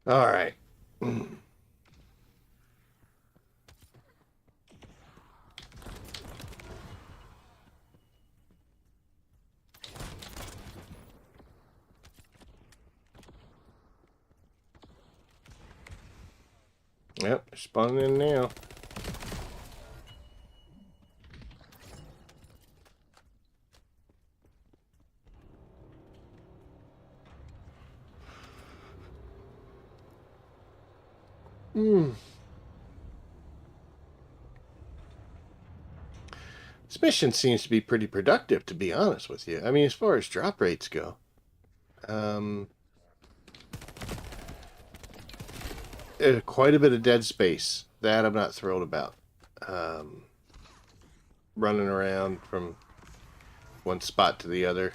S1: Alright. Yep, spawning in now. This mission seems to be pretty productive, to be honest with you. I mean, as far as drop rates go. There's quite a bit of dead space. That I'm not thrilled about. Running around from one spot to the other.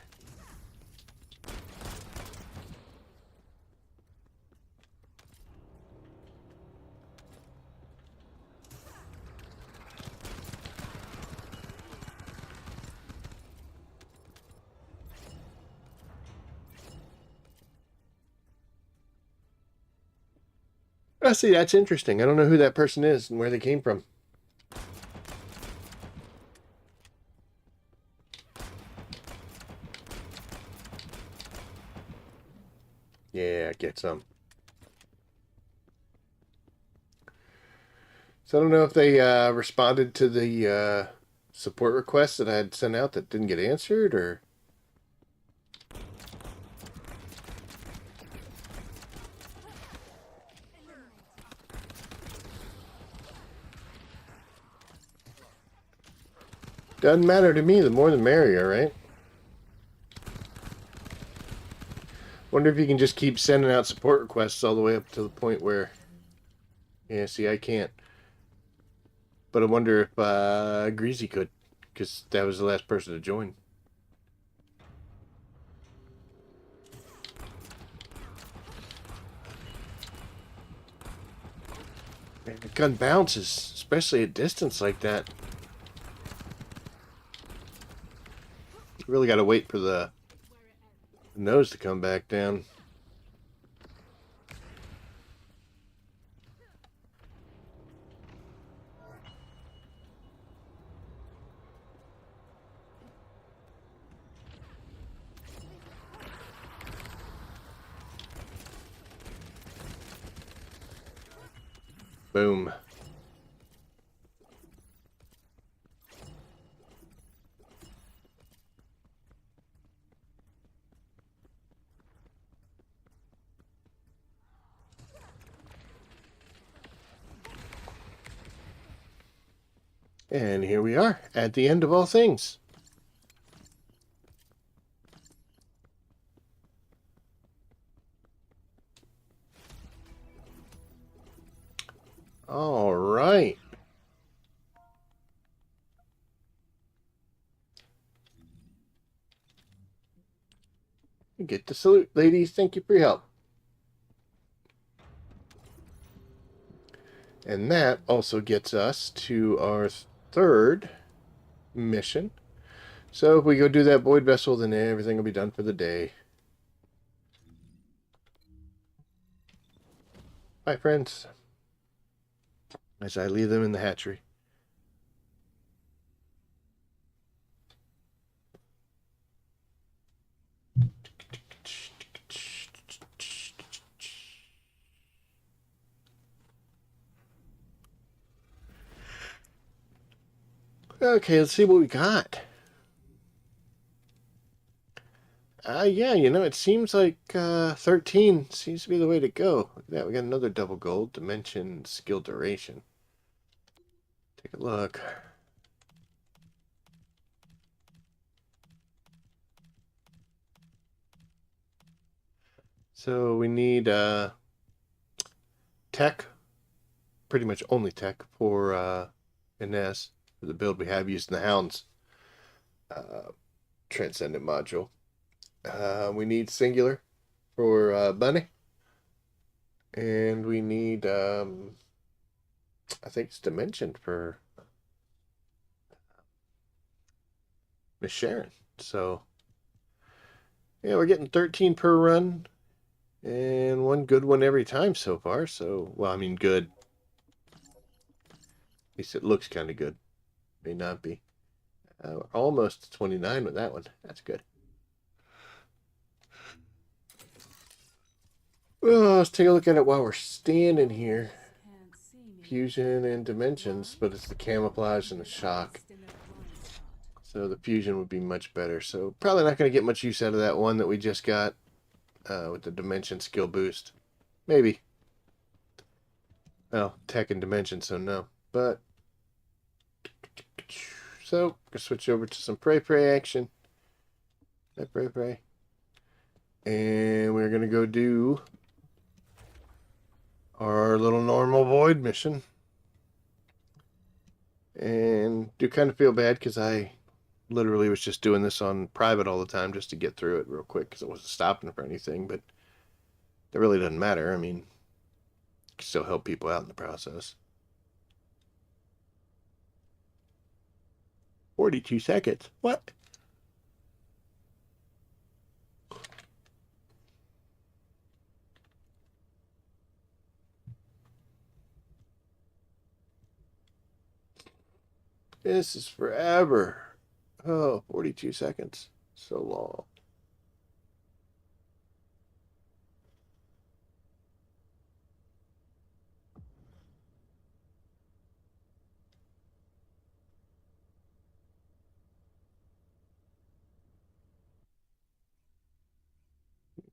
S1: I see. That's interesting. I don't know who that person is and where they came from. Yeah, get some. So I don't know if they responded to the support request that I had sent out that didn't get answered, or... Doesn't matter to me. The more the merrier, right? Wonder if you can just keep sending out support requests all the way up to the point where... Yeah, see, I can't. But I wonder if Greasy could, because that was the last person to join. Man, the gun bounces, especially at distance like that. You really got to wait for the nose to come back down. Boom. And here we are, at the end of all things. All right. You get the salute, ladies. Thank you for your help. And that also gets us to our third mission. So if we go do that void vessel, then everything will be done for the day. Bye, friends. As I leave them in the hatchery. Okay, let's see what we got. Yeah, you know, it seems like 13 seems to be the way to go. Look at that, we got another double gold. Dimension, skill duration. Take a look. So we need tech, pretty much only tech for Ines, for the build we have using the Hounds Transcendent module. We need singular for Bunny. And we need, I think it's dimension for Miss Sharon. So, yeah, we're getting 13 per run. And one good one every time so far. So, well, I mean, good. At least it looks kind of good. May not be. We're almost 29 with that one. That's good. Well, let's take a look at it while we're standing here. Fusion and dimensions, but it's the camouflage and the shock. So the fusion would be much better. So probably not going to get much use out of that one that we just got with the dimension skill boost. Maybe. Well, tech and dimension, so no. But, so, we'll switch over to some pray action. Pray. And we're going to go do our little normal void mission. And do kind of feel bad because I literally was just doing this on private all the time just to get through it real quick because it wasn't stopping for anything, but that really doesn't matter. I mean, you can still help people out in the process. 42 seconds. What? This is forever. Oh, 42 seconds. So long.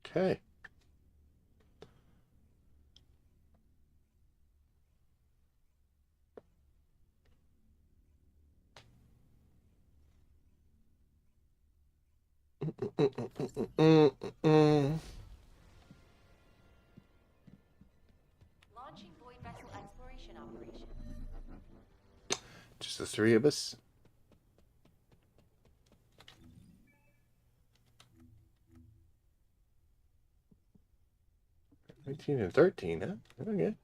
S1: Okay.
S3: Launching void vessel exploration operation.
S1: Just the three of us. 19 and 13, huh? Okay.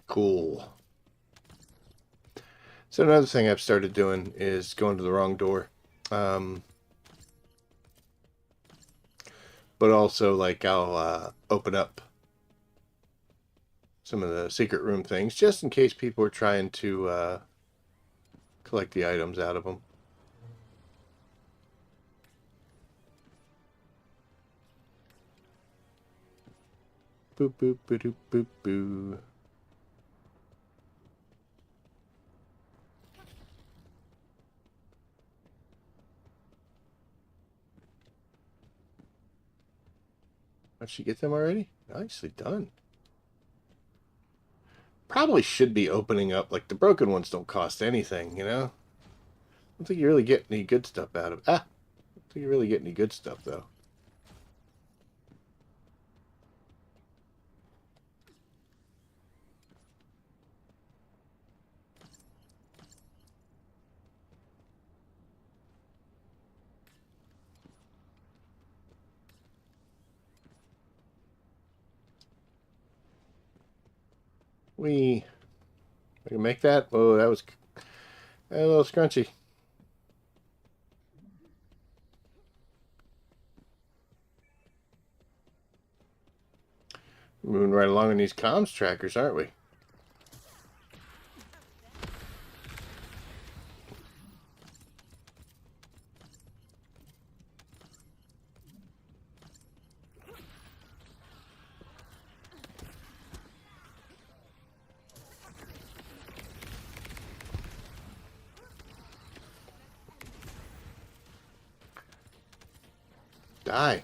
S1: Cool. So another thing I've started doing is going to the wrong door. But also, like, I'll open up some of the secret room things just in case people are trying to collect the items out of them. Boop, boop, boop, boop, boop. Did she get them already? Nicely done. Probably should be opening up, like, the broken ones don't cost anything, you know? I don't think you really get any good stuff out of it. I don't think you really get any good stuff, though. I can make that? Oh, that was a little scrunchy. Moving right along in these comms trackers, aren't we? Die.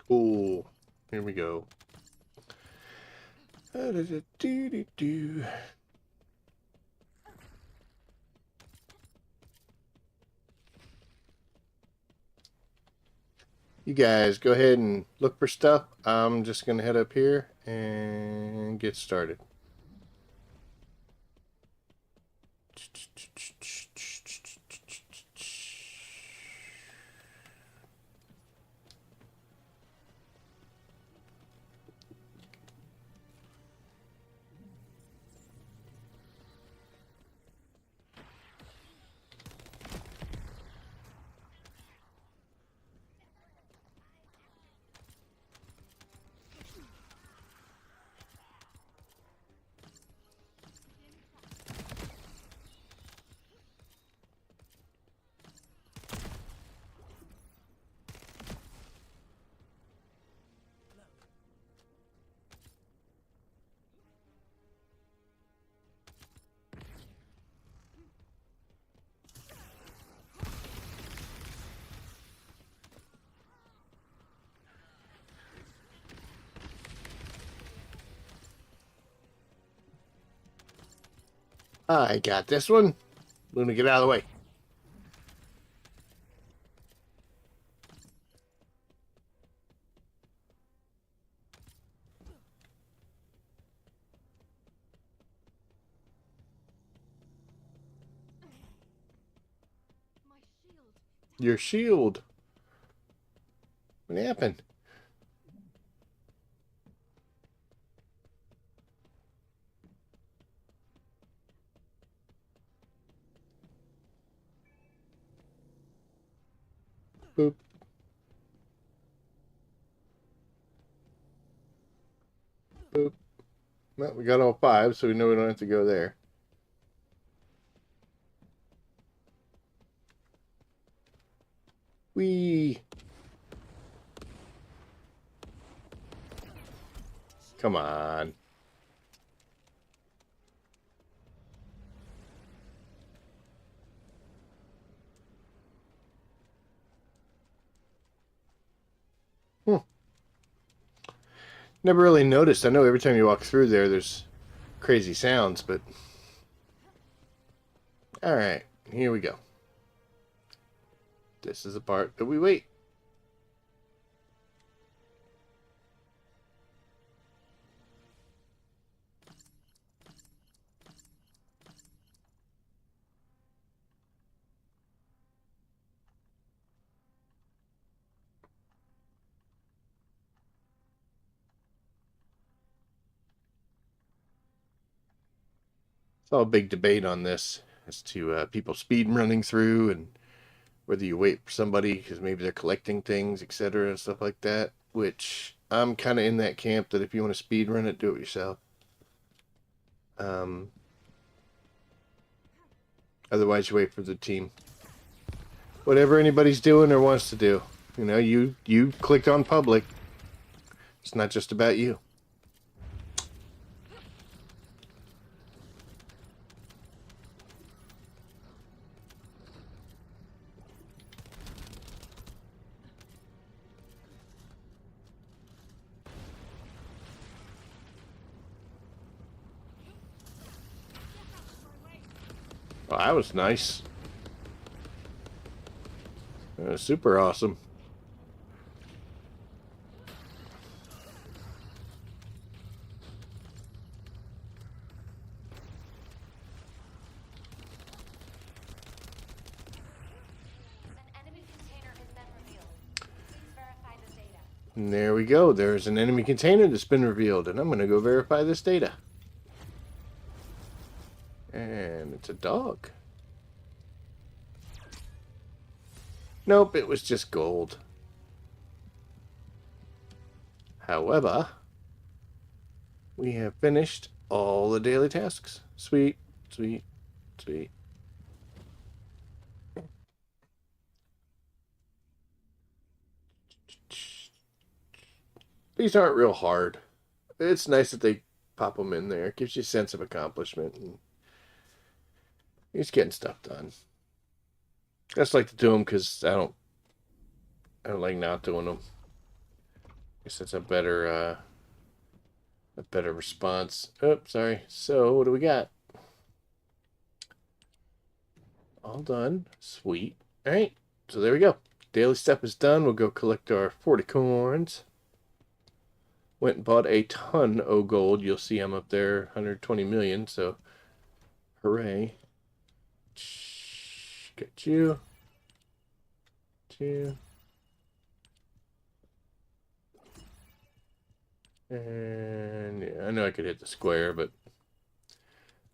S1: Cool. Here we go. Do-do-do-do-do. You guys go ahead and look for stuff. I'm just going to head up here and get started. I got this one. Luna, get out of the way.
S3: My shield.
S1: Your shield. What happened? Boop. Boop. Well, we got all 5, so we know we don't have to go there. Whee! Come on. Never really noticed. I know every time you walk through there, there's crazy sounds, but... Alright, here we go. This is the part that we wait. Saw a big debate on this as to people speed running through and whether you wait for somebody because maybe they're collecting things, etc., and stuff like that. Which I'm kind of in that camp that if you want to speed run it, do it yourself. Otherwise, you wait for the team. Whatever anybody's doing or wants to do, you know, you clicked on public. It's not just about you. Well, that was nice. That was super awesome.
S3: An enemy container has been revealed. Please verify the data.
S1: And there we go. There's an enemy container that's been revealed, and I'm going to go verify this data. And it's a dog. Nope, it was just gold. However, we have finished all the daily tasks. Sweet, sweet, sweet. These aren't real hard. It's nice that they pop them in there. It gives you a sense of accomplishment. And you're just getting stuff done. I just like to do them because I don't like not doing them. I guess that's a better response. Oh, sorry. So what do we got? All done. Sweet. All right. So there we go. Daily step is done. We'll go collect our 40 coins. Went and bought a ton of gold. You'll see I'm up there 120 million. So hooray. Get you. Two. And yeah, I know I could hit the square, but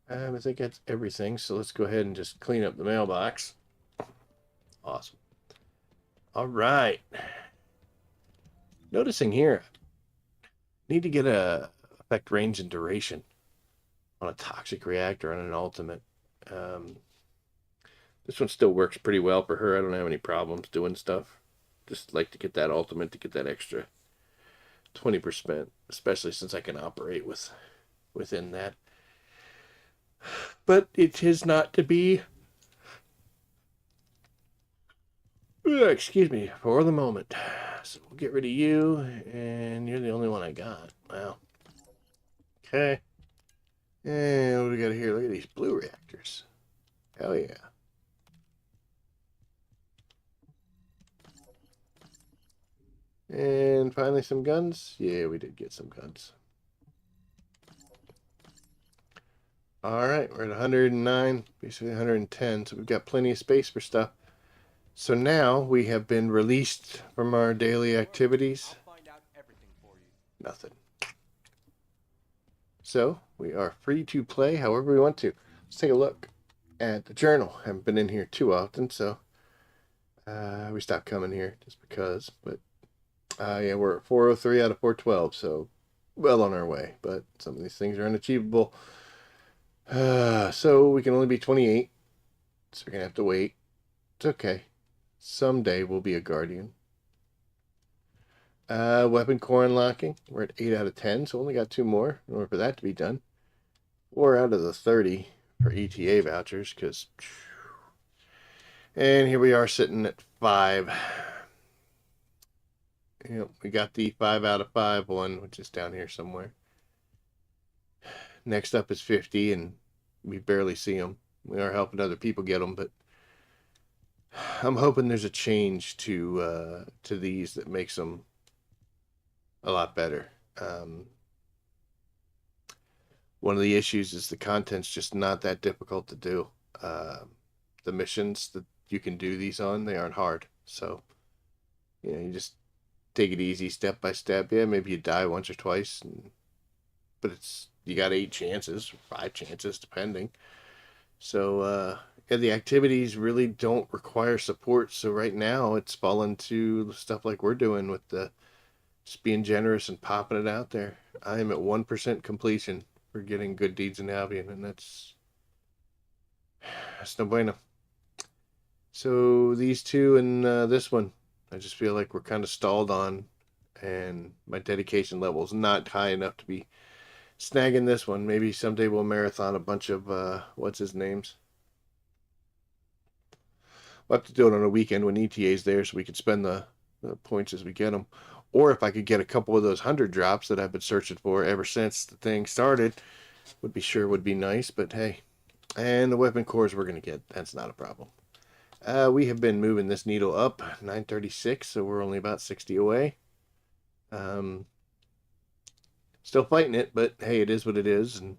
S1: I think that's everything. So let's go ahead and just clean up the mailbox. Awesome. All right. Noticing here, need to get a effect range and duration on a toxic reactor on an ultimate. This one still works pretty well for her. I don't have any problems doing stuff. Just like to get that ultimate to get that extra 20%, especially since I can operate within that. But it is not to be. Excuse me for the moment. So we'll get rid of you, and you're the only one I got. Wow. Okay. And what do we got here? Look at these blue reactors. Hell yeah. And finally some guns. Yeah, we did get some guns. All right, we're at 109, basically 110, so we've got plenty of space for stuff. So now we have been released from our daily activities.
S2: I'll find out everything for you.
S1: Nothing. So we are free to play however we want to. Let's take a look at the journal. Haven't been in here too often, so we stopped coming here just because. But yeah, we're at 403 out of 412, so well on our way. But some of these things are unachievable. So we can only be 28, so we're gonna have to wait. It's okay. Someday we'll be a guardian. Weapon core unlocking. We're at 8 out of 10, so only got 2 more in order for that to be done. 4 out of the 30 for ETA vouchers, because. And here we are sitting at 5. Yep, we got the 5 out of 5 one, which is down here somewhere. Next up is 50, and we barely see them. We are helping other people get them, but I'm hoping there's a change to these that makes them a lot better. One of the issues is the content's just not that difficult to do. The missions that you can do these on, they aren't hard. So, you just take it easy, step by step. Yeah, maybe you die once or twice, but you got 8 chances, 5 chances, depending. So, yeah, the activities really don't require support. So right now, it's fallen to stuff like we're doing with the just being generous and popping it out there. I am at 1% completion for getting good deeds in Albion, and that's no bueno. So these two and this one, I just feel like we're kind of stalled on, and my dedication level is not high enough to be snagging this one. Maybe someday we'll marathon a bunch of what's his names. We'll have to do it on a weekend when ETA's there, so we can spend the points as we get them. Or if I could get a couple of those 100 drops that I've been searching for ever since the thing started, would be nice. But hey, and the weapon cores we're gonna get. That's not a problem. We have been moving this needle up 936, so we're only about 60 away. Still fighting it, but hey, it is what it is. And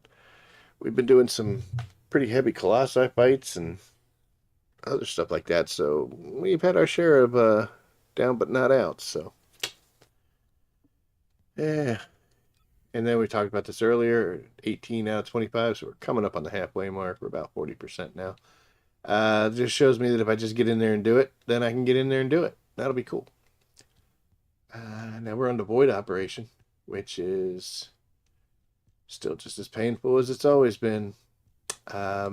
S1: we've been doing some pretty heavy Colossi fights and other stuff like that. So we've had our share of down but not out. So yeah. And then we talked about this earlier, 18 out of 25, so we're coming up on the halfway mark. We're about 40% now. It just shows me that if I just get in there and do it, then I can get in there and do it. That'll be cool. Now we're on the void operation, which is still just as painful as it's always been. I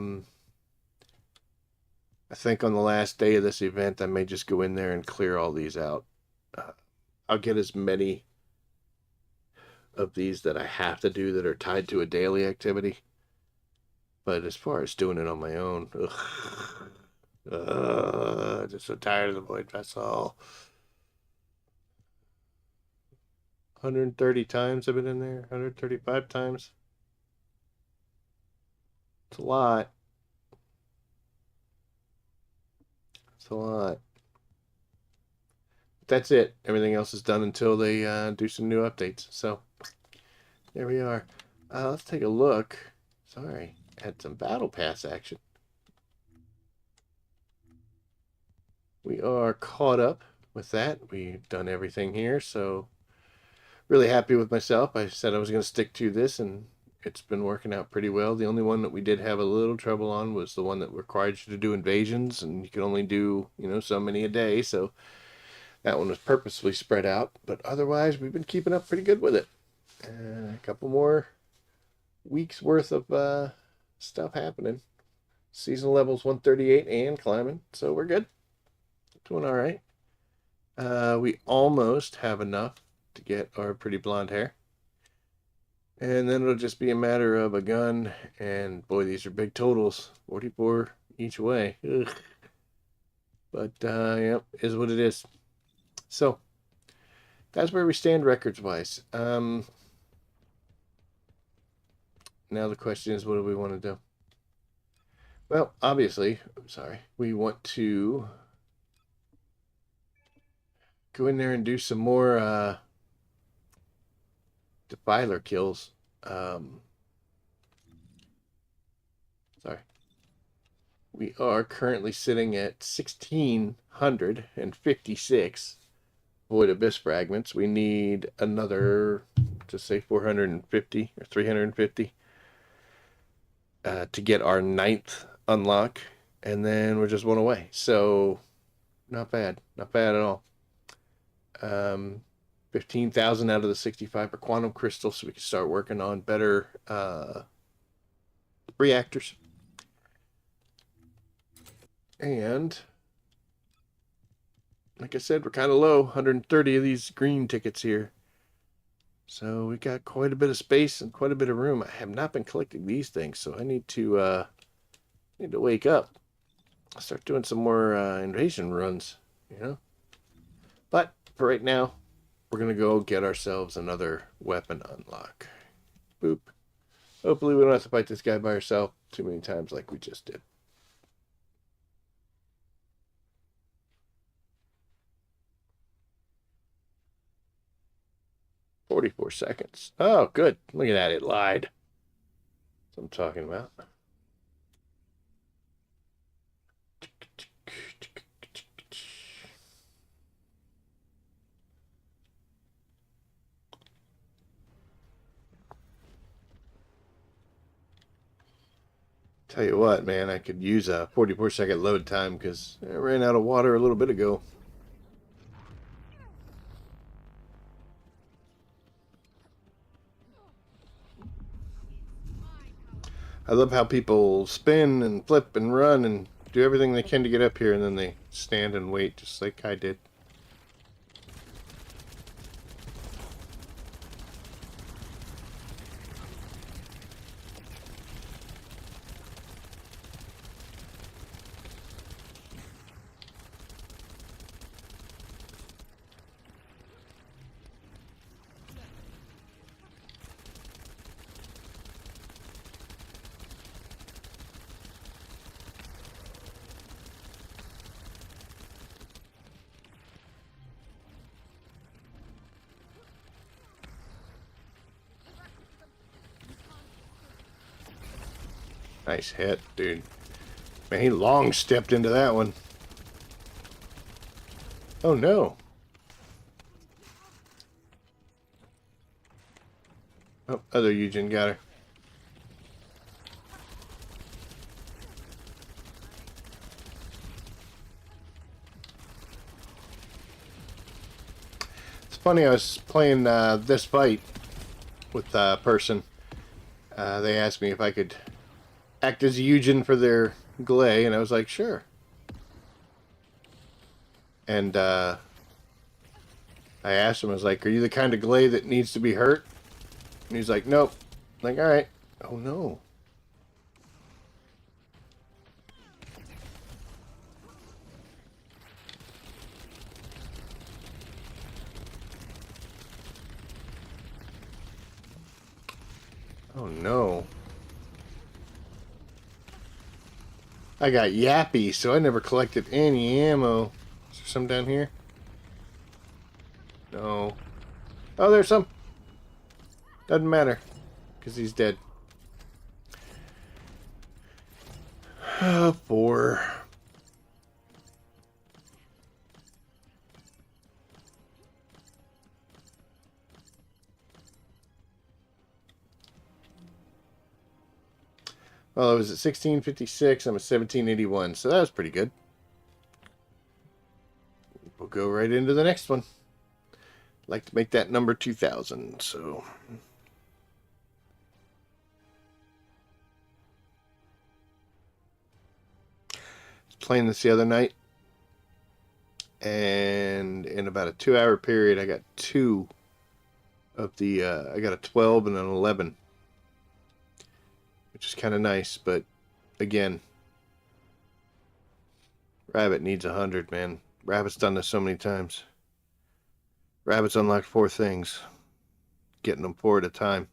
S1: think on the last day of this event, I may just go in there and clear all these out. I'll get as many of these that I have to do that are tied to a daily activity. But as far as doing it on my own, just so tired of the void vessel. 130 times I've been in there, 135 times. It's a lot. It's a lot. That's it. Everything else is done until they do some new updates. So there we are. Let's take a look. Sorry, at some battle pass action. We are caught up with that. We've done everything here, so really happy with myself. I said I was going to stick to this, and it's been working out pretty well. The only one that we did have a little trouble on was the one that required you to do invasions, and you could only do, so many a day. So that one was purposefully spread out. But otherwise, we've been keeping up pretty good with it. A couple more weeks worth of stuff happening. Season levels 138 and climbing, so we're good. Doing all right. We almost have enough to get our pretty blonde hair. And then it'll just be a matter of a gun, and boy, these are big totals. 44 each way. Ugh. But, yep, is what it is. So, that's where we stand records-wise. Now the question is, what do we want to do? Well, obviously, sorry, we want to go in there and do some more defiler kills. Sorry. We are currently sitting at 1,656 void abyss fragments. We need another, to say 450 or 350 to get our 9th unlock, and then we're just one away. So not bad, not bad at all. 15,000 out of the 65 for quantum crystals, so we can start working on better reactors. And like I said, we're kind of low, 130 of these green tickets here. So we got quite a bit of space and quite a bit of room. I have not been collecting these things, so I need to wake up. Start doing some more invasion runs, you know. But for right now, we're gonna go get ourselves another weapon unlock. Boop. Hopefully we don't have to fight this guy by ourselves too many times like we just did. "44 seconds. Oh, good. Look at that. It lied. That's what I'm talking about. Tell you what, man, I could use a 44-second load time because I ran out of water a little bit ago. I love how people spin and flip and run and do everything they can to get up here, and then they stand and wait just like I did. Nice hit, dude. Man, he long stepped into that one. Oh no. Oh, other Eugen got her. It's funny, I was playing this fight with a person. They asked me if I could act as Eugen for their Glay, and I was like, sure. And I asked him, I was like, are you the kind of Glay that needs to be hurt? And he's like, nope. I'm like, alright. Oh no. Oh no. I got yappy, so I never collected any ammo. Is there some down here? No. Oh, there's some. Doesn't matter, because he's dead. Oh, poor. Well, I was at 1656. I'm at 1781, so that was pretty good. We'll go right into the next one. Like to make that number 2000, so... Playing this the other night, and in about a 2-hour period I got two of the I got a 12 and an 11, which is kind of nice. But again, Rabbit needs 100, man. Rabbit's done this so many times. Rabbit's unlocked 4 things, getting them 4 at a time.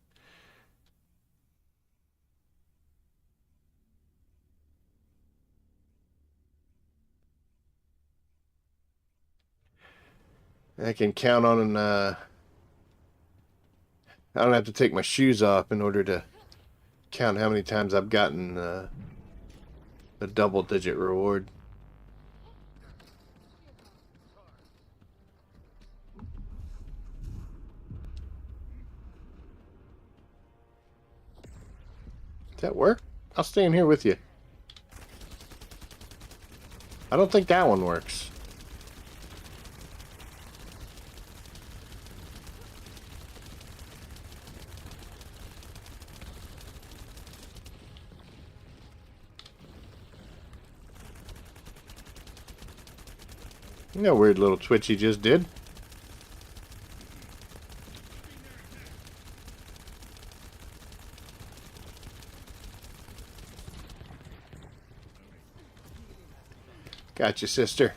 S1: I can count on I don't have to take my shoes off in order to count how many times I've gotten a double-digit reward. Does that work? I'll stay in here with you. I don't think that one works. No weird little twitch he just did. Gotcha, sister.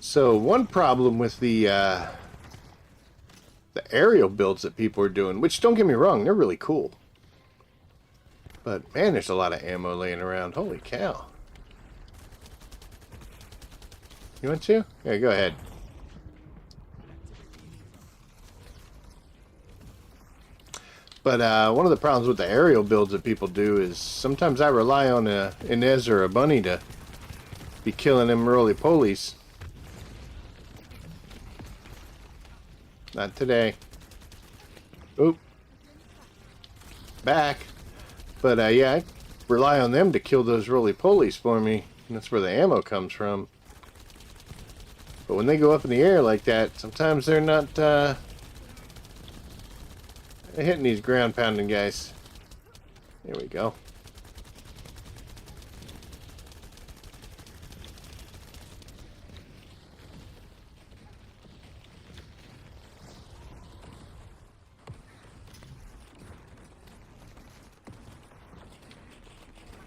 S1: So one problem with the aerial builds that people are doing, which don't get me wrong, they're really cool. But man, there's a lot of ammo laying around. Holy cow. You want to? Yeah, go ahead. But one of the problems with the aerial builds that people do is sometimes I rely on a Inez or a Bunny to be killing them roly-polies. Not today. Oop. Back. But yeah, I rely on them to kill those roly-polies for me. And that's where the ammo comes from. But when they go up in the air like that, sometimes they're not hitting these ground pounding guys. There we go.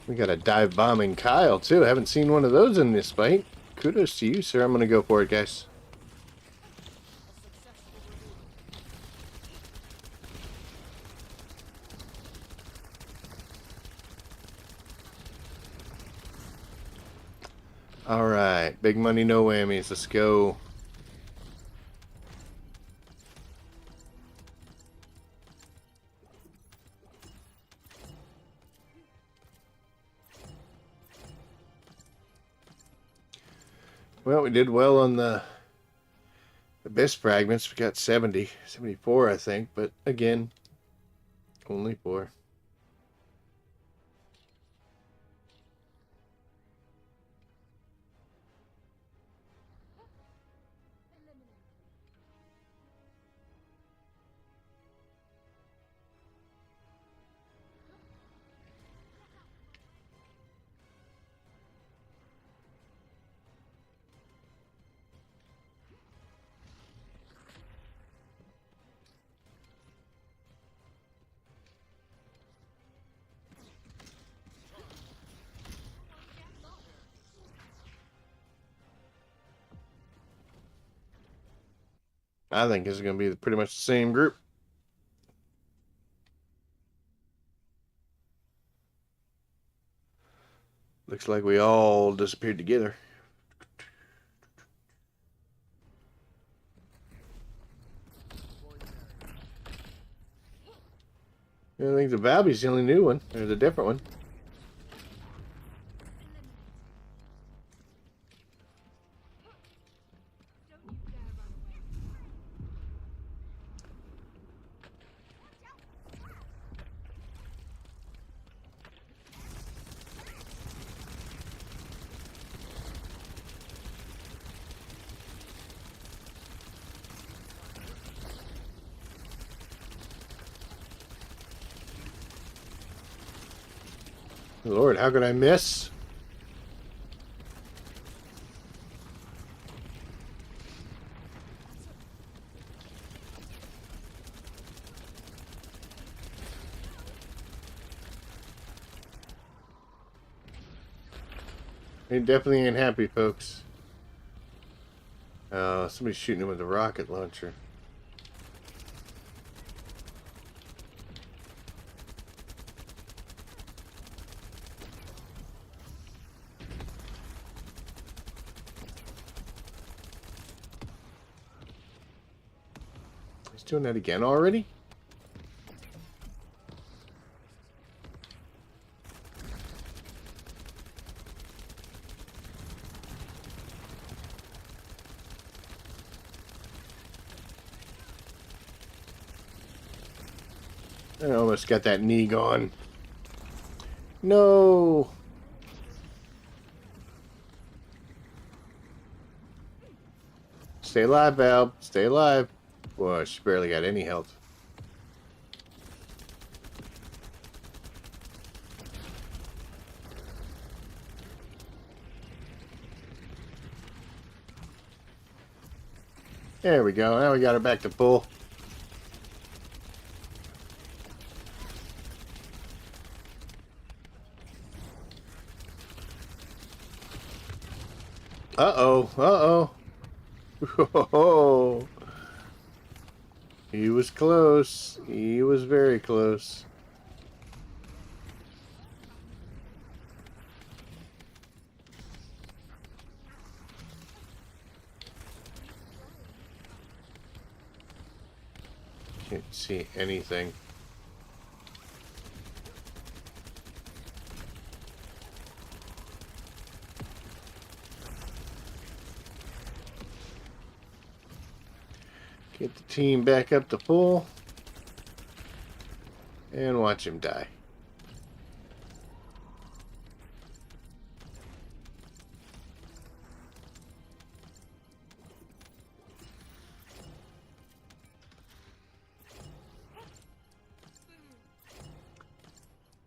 S1: We got a dive bombing Kyle too. I haven't seen one of those in this fight. Kudos to you, sir. I'm gonna go for it, guys. Alright, big money, no whammies. Let's go. Well, we did well on the best fragments. We got 70, 74, I think, but again, only 4. I think this is going to be pretty much the same group. Looks like we all disappeared together. I think the Valby's the only new one. There's a different one. Lord, how could I miss? He definitely ain't happy, folks. Somebody's shooting him with a rocket launcher. He's doing that again already? I almost got that knee gone. No. Stay alive, Val. Stay alive. Boy, she barely got any health. There we go. Now we got her back to full. Uh-oh. Uh-oh. Oh, he was close. He was very close. Can't see anything. Get the team back up to full. And watch him die.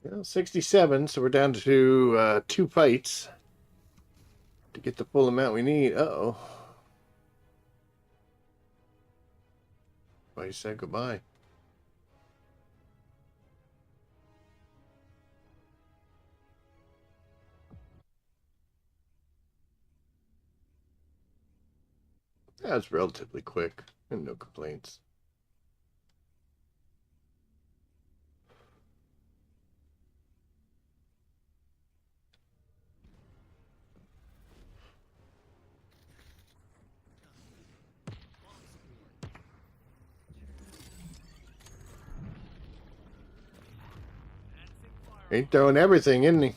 S1: Well, 67, so we're down to 2 fights to get the full amount we need. Uh-oh. Well, he said goodbye. That was relatively quick and no complaints. Ain't throwing everything, isn't he?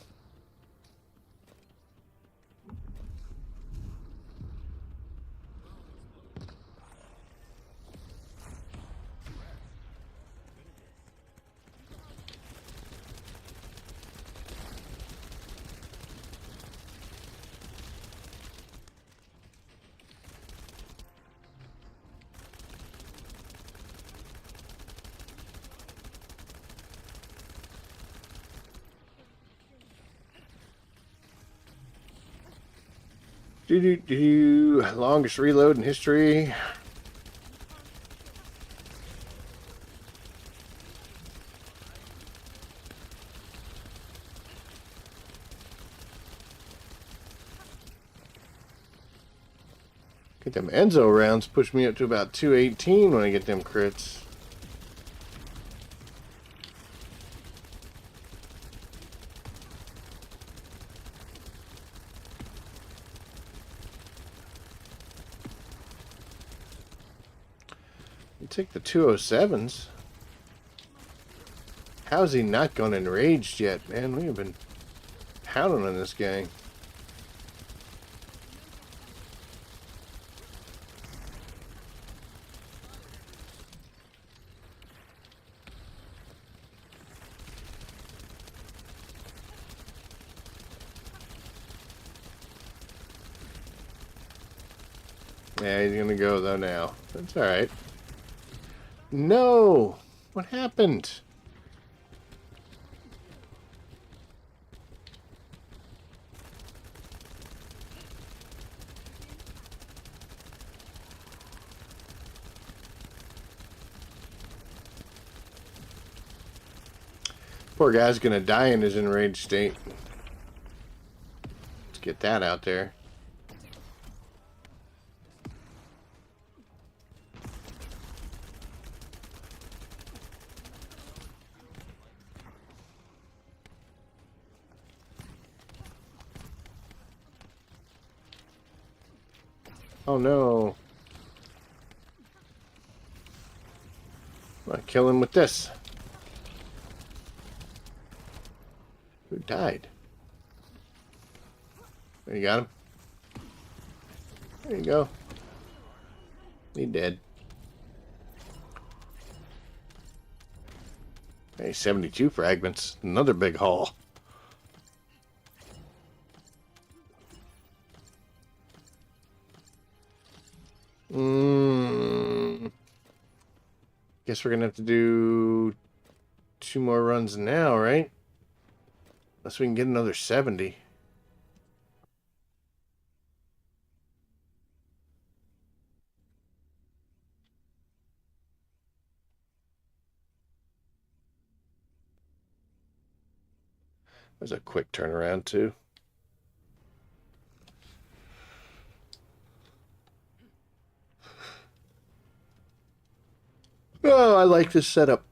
S1: Longest reload in history. Get them Enzo rounds push me up to about 218 when I get them crits. You take the 207s. How's he not gone enraged yet, man? We have been pounding on this guy. Yeah, he's gonna go though now. That's alright. No! What happened? Poor guy's gonna die in his enraged state. Let's get that out there. Oh no. I'll kill him with this. Who died? There you got him. There you go. He dead. Hey, 72 fragments. Another big haul. Guess we're gonna have to do 2 more runs now, right? Unless we can get another 70. That was a quick turnaround too. Oh, I like this setup.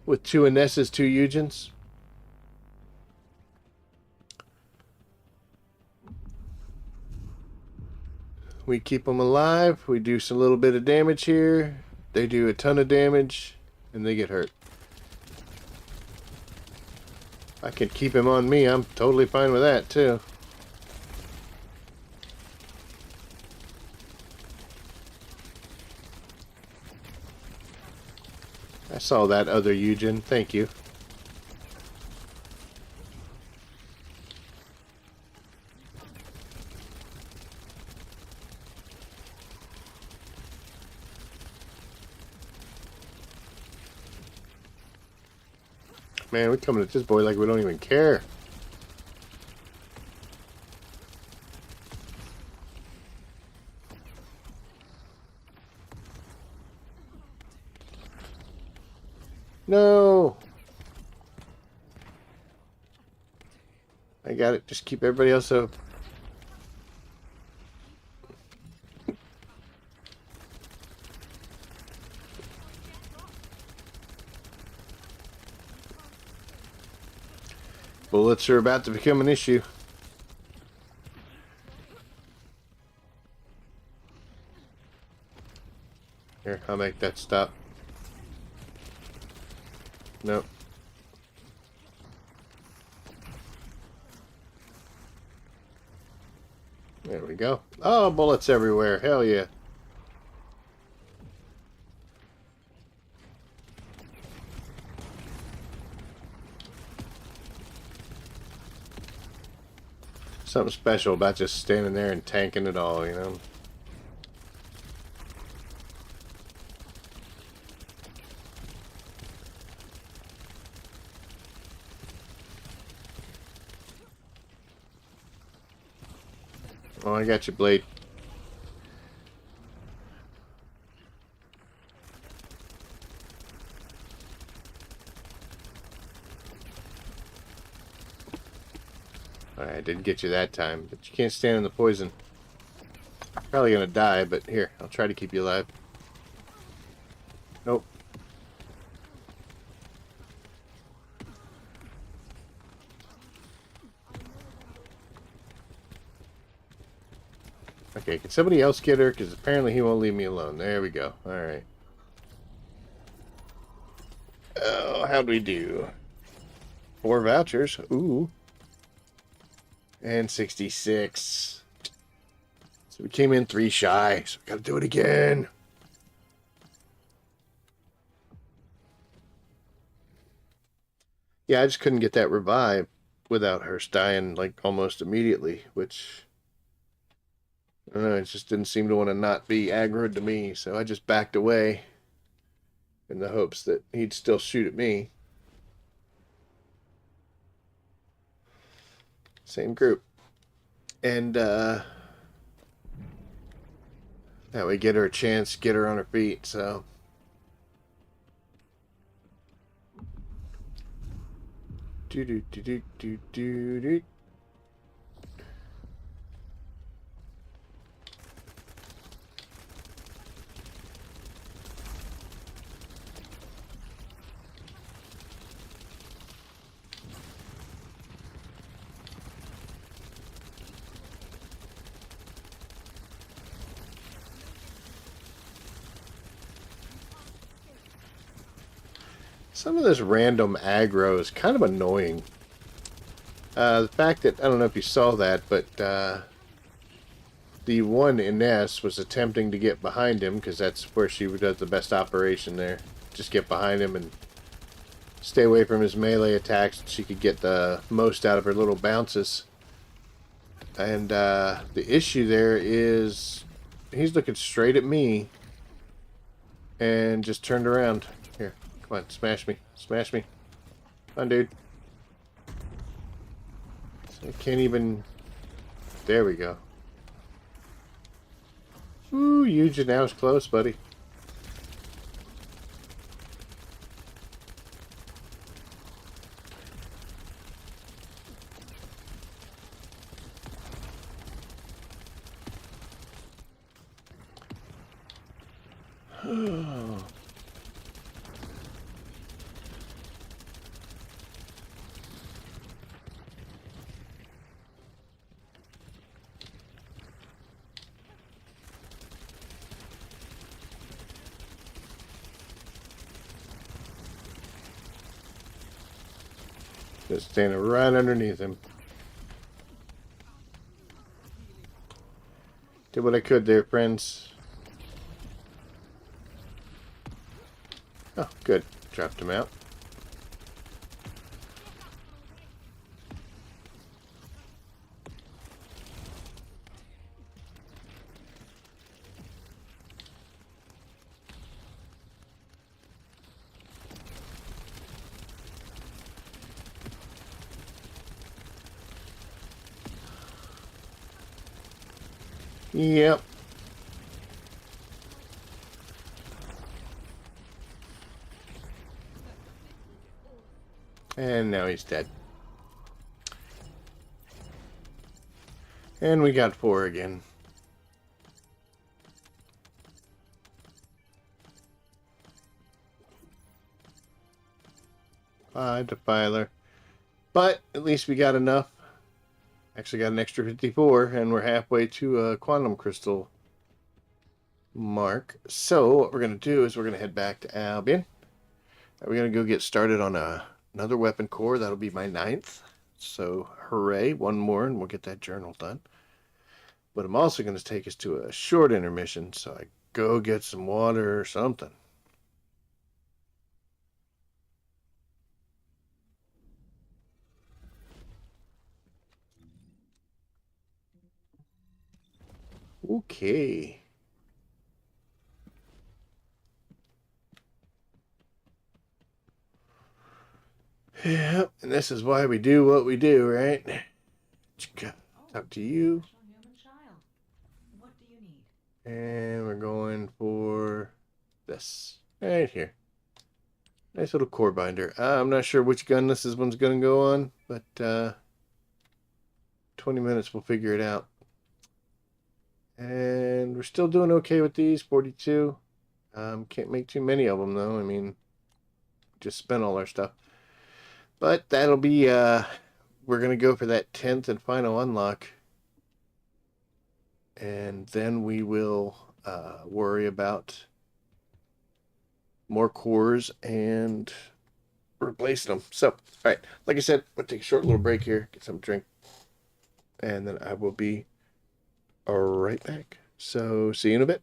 S1: With 2 Inesses, 2 Eugens. We keep them alive. We do a little bit of damage here. They do a ton of damage, and they get hurt. I can keep him on me. I'm totally fine with that, too. I saw that other Eugen. Thank you. Man, we're coming at this boy like we don't even care. No! I got it. Just keep everybody else up. Bullets are about to become an issue. Here, I'll make that stop. Nope. There we go. Oh, bullets everywhere. Hell yeah. Something special about just standing there and tanking it all, you know? Oh, I got your blade. Alright, I didn't get you that time, but you can't stand in the poison. Probably gonna die, but here, I'll try to keep you alive. Nope. Okay, can somebody else get her? Because apparently he won't leave me alone. There we go. Alright. Oh, how'd we do? 4 vouchers. Ooh. And 66. So we came in 3 shy. So we gotta do it again. Yeah, I just couldn't get that revive without her dying like almost immediately, which I don't know, it just didn't seem to want to not be aggroed to me, so I just backed away in the hopes that he'd still shoot at me. Same group. And that way get her a chance, get her on her feet, so do do do do do do do. Some of this random aggro is kind of annoying. The fact that, I don't know if you saw that, but the one Ines was attempting to get behind him, because that's where she does the best operation there. Just get behind him and stay away from his melee attacks. She could get the most out of her little bounces. And the issue there is he's looking straight at me and just turned around. Here, come on, smash me. Smash me. Come on, dude. I can't even... There we go. Ooh, Eugen, that was close, buddy. Just standing right underneath him. Did what I could there, friends. Oh, good. Dropped him out. Yep. And now he's dead. And we got 4 again. Defiler. But at least we got enough. Actually got an extra 54, and we're halfway to a quantum crystal mark. So what we're going to do is we're going to head back to Albion. We're going to go get started on another weapon core. That'll be my 9th. So hooray, one more and we'll get that journal done. But I'm also going to take us to a short intermission, so I go get some water or something. Okay. Yeah, and this is why we do what we do, right? Talk to you.
S4: What do you need?
S1: And we're going for this right here. Nice little core binder. I'm not sure which gun this one's going to go on, but 20 minutes we'll figure it out. And we're still doing okay with these, 42. Can't make too many of them, though. I mean, just spent all our stuff. But that'll be, we're going to go for that 10th and final unlock. And then we will worry about more cores and replacing them. So, all right, like I said, I'm going to take a short little break here, get some drink, and then I will be right back. So, see you in a bit.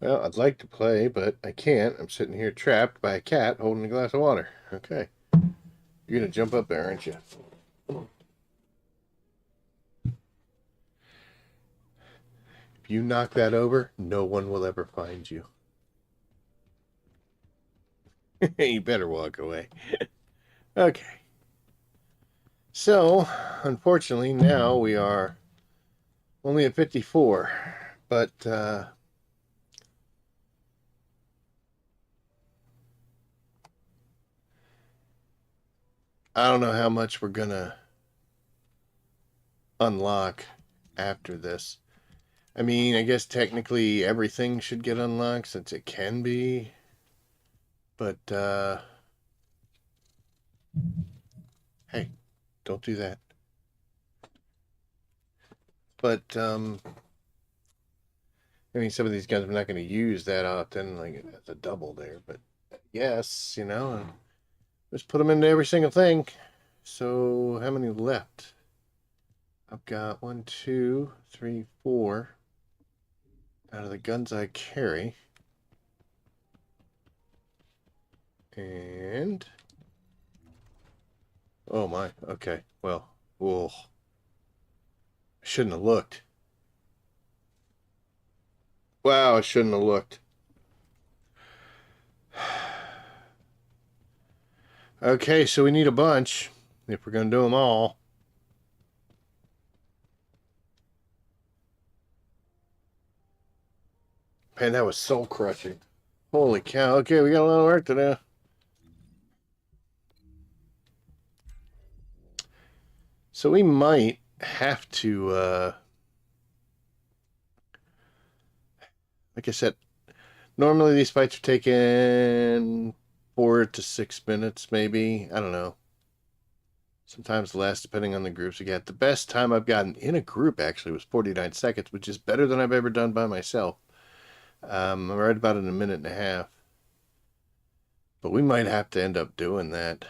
S1: Well, I'd like to play, but I can't. I'm sitting here trapped by a cat holding a glass of water. Okay. You're gonna jump up there, aren't you? If you knock that over, no one will ever find you. You better walk away. Okay. So, unfortunately, now we are only at 54. But, I don't know how much we're gonna unlock after this. I mean, I guess technically everything should get unlocked since it can be. But, hey, don't do that. But, I mean, some of these guns I'm not going to use that often, like the double there. But, yes, you know, just put them into every single thing. So, how many left? I've got 1, 2, 3, 4 out of the guns I carry. And oh my, okay. Well, whoa. I shouldn't have looked. Wow, I shouldn't have looked. Okay, so we need a bunch if we're going to do them all. Man, that was soul crushing. Holy cow. Okay, we got a lot of work to do. So we might have to, like I said, normally these fights are taking 4 to 6 minutes, maybe. I don't know. Sometimes less, depending on the groups we get. The best time I've gotten in a group, actually, was 49 seconds, which is better than I've ever done by myself. I'm right about in a minute and a half. But we might have to end up doing that.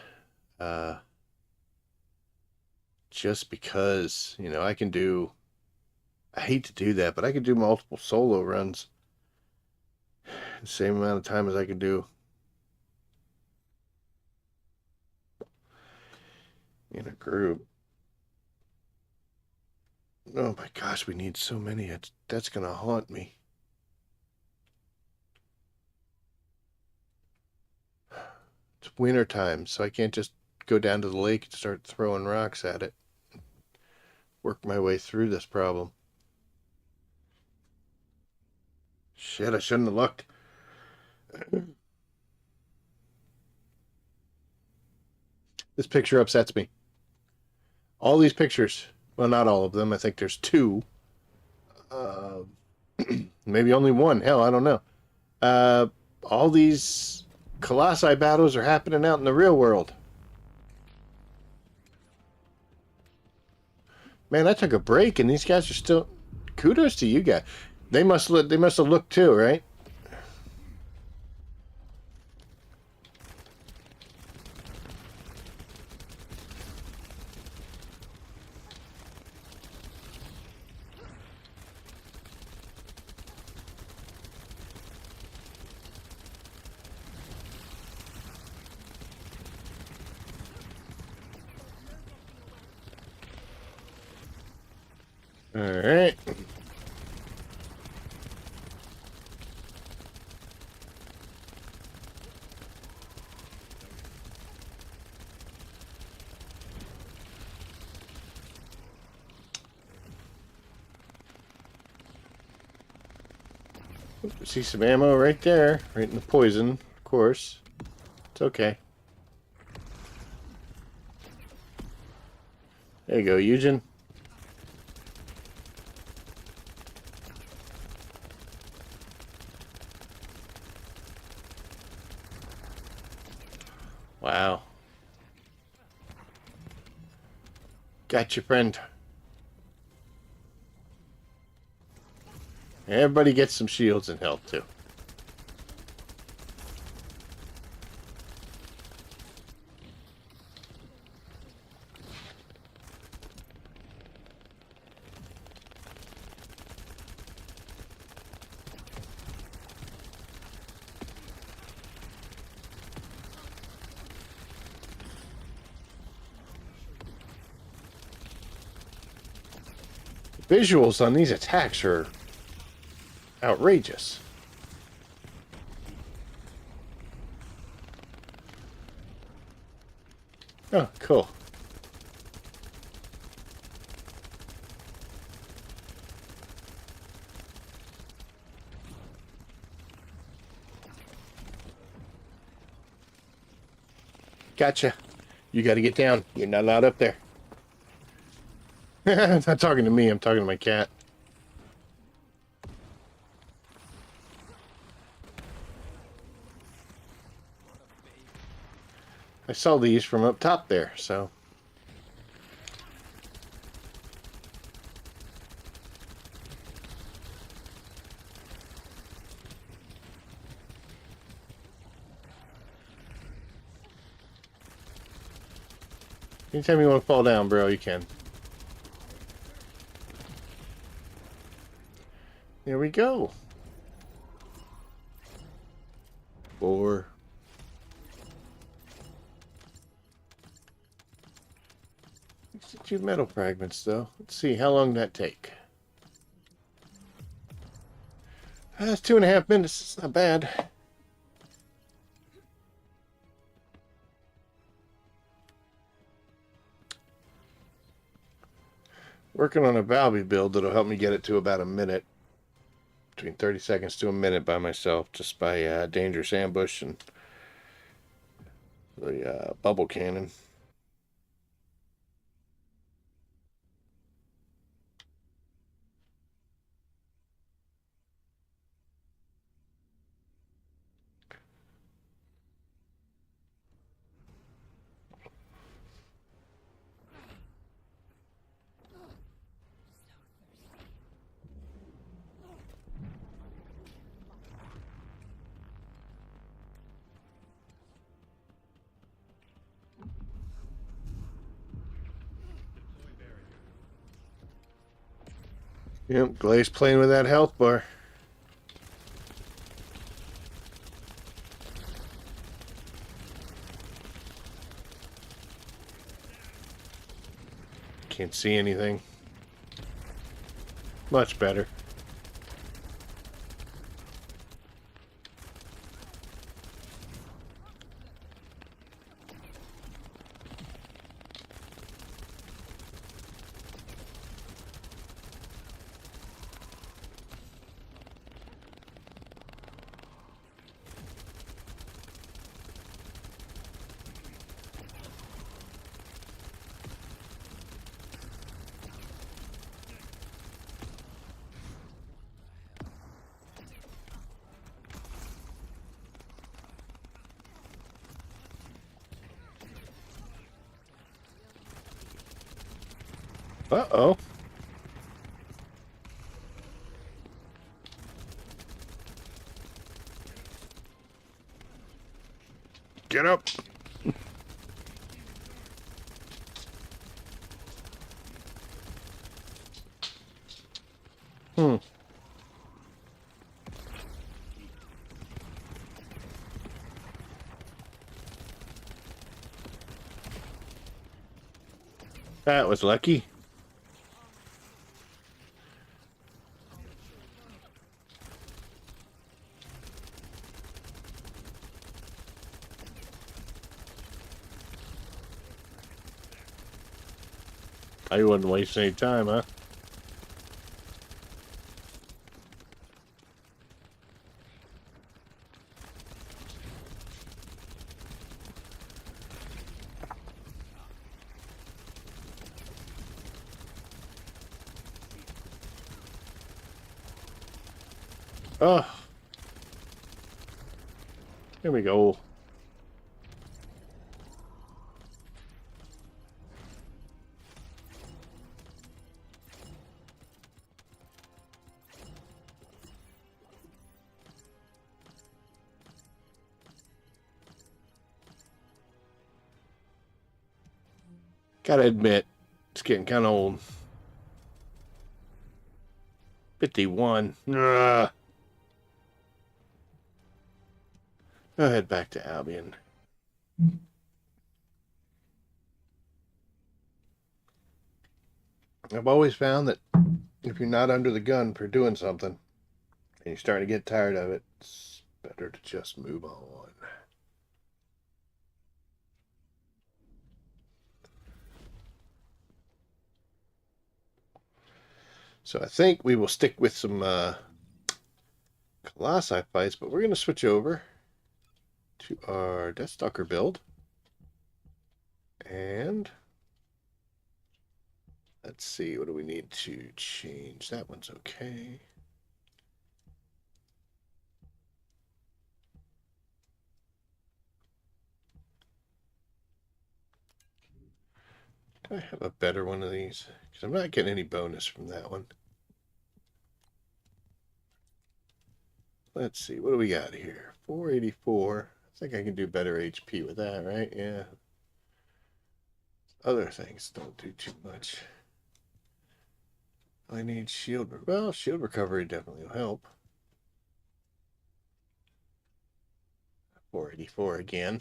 S1: Just because, you know, I can do... I hate to do that, but I can do multiple solo runs the same amount of time as I can do in a group. Oh my gosh, we need so many. That's going to haunt me. It's winter time, so I can't just go down to the lake and start throwing rocks at it. Work my way through this problem. Shit, I shouldn't have looked. This picture upsets me. All these pictures, well, not all of them. I think there's 2. Uh, maybe only 1. Hell, I don't know. All these Colossi battles are happening out in the real world. Man, I took a break, and these guys are still... Kudos to you guys. They must have looked too, right? All right. See some ammo right there, right in the poison, of course. It's okay. There you go, Eugen. Wow. Got your friend. Everybody gets some shields and health too. Visuals on these attacks are outrageous. Oh, cool. Gotcha. You got to get down. You're not allowed up there. Not talking to me. I'm talking to my cat. I saw these from up top there, so. Anytime you want to fall down, bro, you can. There we go. 4. 62 metal fragments, though. Let's see, how long did that take? That's 2.5 minutes. It's not bad. Working on a Valby build that'll help me get it to about a minute. Between 30 seconds to a minute by myself, just by dangerous ambush and the bubble cannon. Yep, Glaze playing with that health bar. Can't see anything. Much better. Uh-oh. Get up. That was lucky. I wouldn't waste any time, huh? Oh. Here we go. Gotta admit, it's getting kind of old. 51. Ugh. I'll head back to Albion. I've always found that if you're not under the gun for doing something and you're starting to get tired of it, it's better to just move on. So I think we will stick with some Colossi fights, but we're going to switch over to our Deathstalker build. And let's see, what do we need to change? That one's okay. Do I have a better one of these? Because I'm not getting any bonus from that one. Let's see, what do we got here? 484. I think I can do better HP with that, right? Yeah. Other things don't do too much. I need shield. Well, shield recovery definitely will help. 484 again.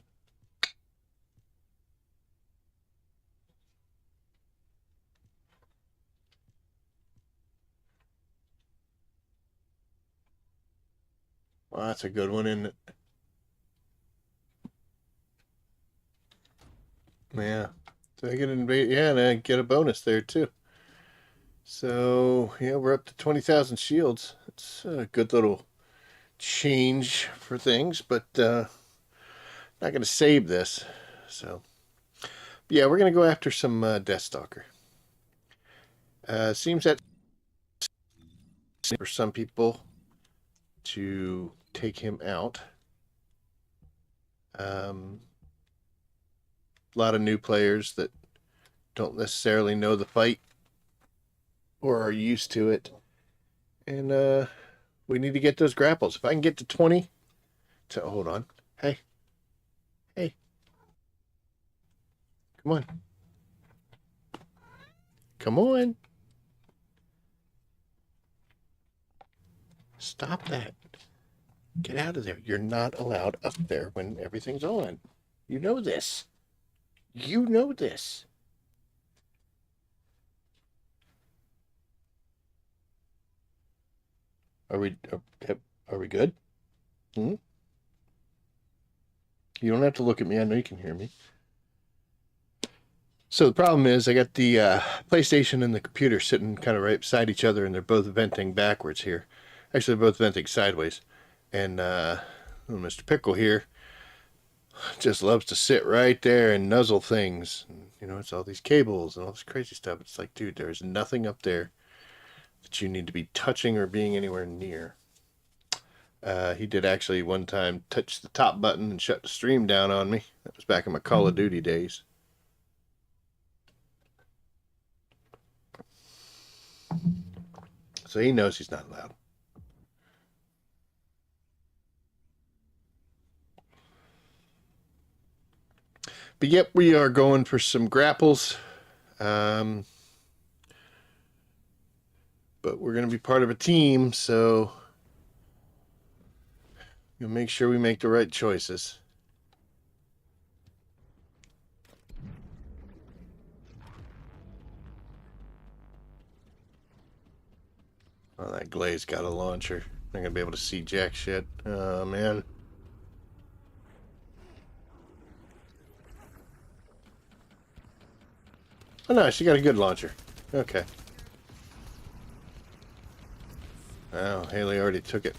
S1: Well, that's a good one, isn't it? Yeah. So I get an yeah, and I get a bonus there too. So yeah, we're up to 20,000 shields. It's a good little change for things, but not going to save this. So yeah, we're going to go after some Deathstalker. Seems that for some people to take him out. A lot of new players that don't necessarily know the fight or are used to it. And we need to get those grapples. If I can get to 20 to hold on. Hey. Hey. Come on. Come on. Stop that. Get out of there. You're not allowed up there when everything's on. You know this. You know this. Are we good? Hmm? You don't have to look at me. I know you can hear me. So the problem is I got the PlayStation and the computer sitting kind of right beside each other, and they're both venting backwards here. Actually, they're both venting sideways. And Mr. Pickle here just loves to sit right there and nuzzle things. And, you know, it's all these cables and all this crazy stuff. It's like, dude, there's nothing up there that you need to be touching or being anywhere near. He did actually one time touch the top button and shut the stream down on me. That was back in my Call of Duty days. So he knows he's not allowed. But yep, we are going for some grapples. But we're going to be part of a team, so you'll make sure we make the right choices. Oh, that Glaze got a launcher. Not going to be able to see jack shit. Oh, man. Oh, no, she got a good launcher. Okay. Oh, Haley already took it.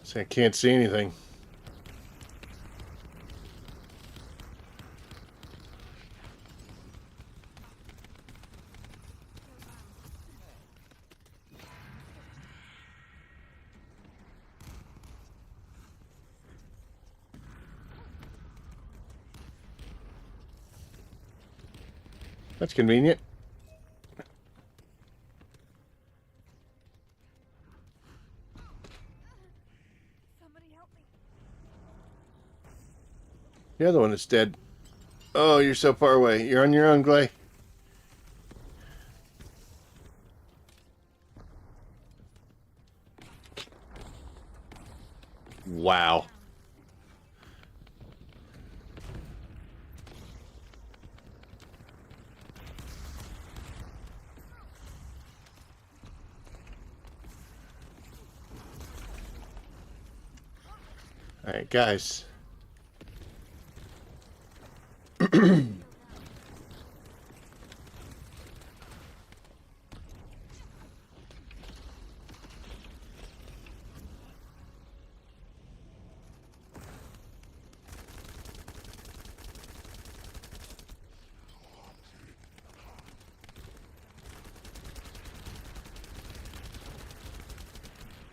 S1: See, I can't see anything. That's convenient.
S3: Somebody help me.
S1: The other one is dead. Oh, you're so far away. You're on your own, Glay. Wow. Alright, guys.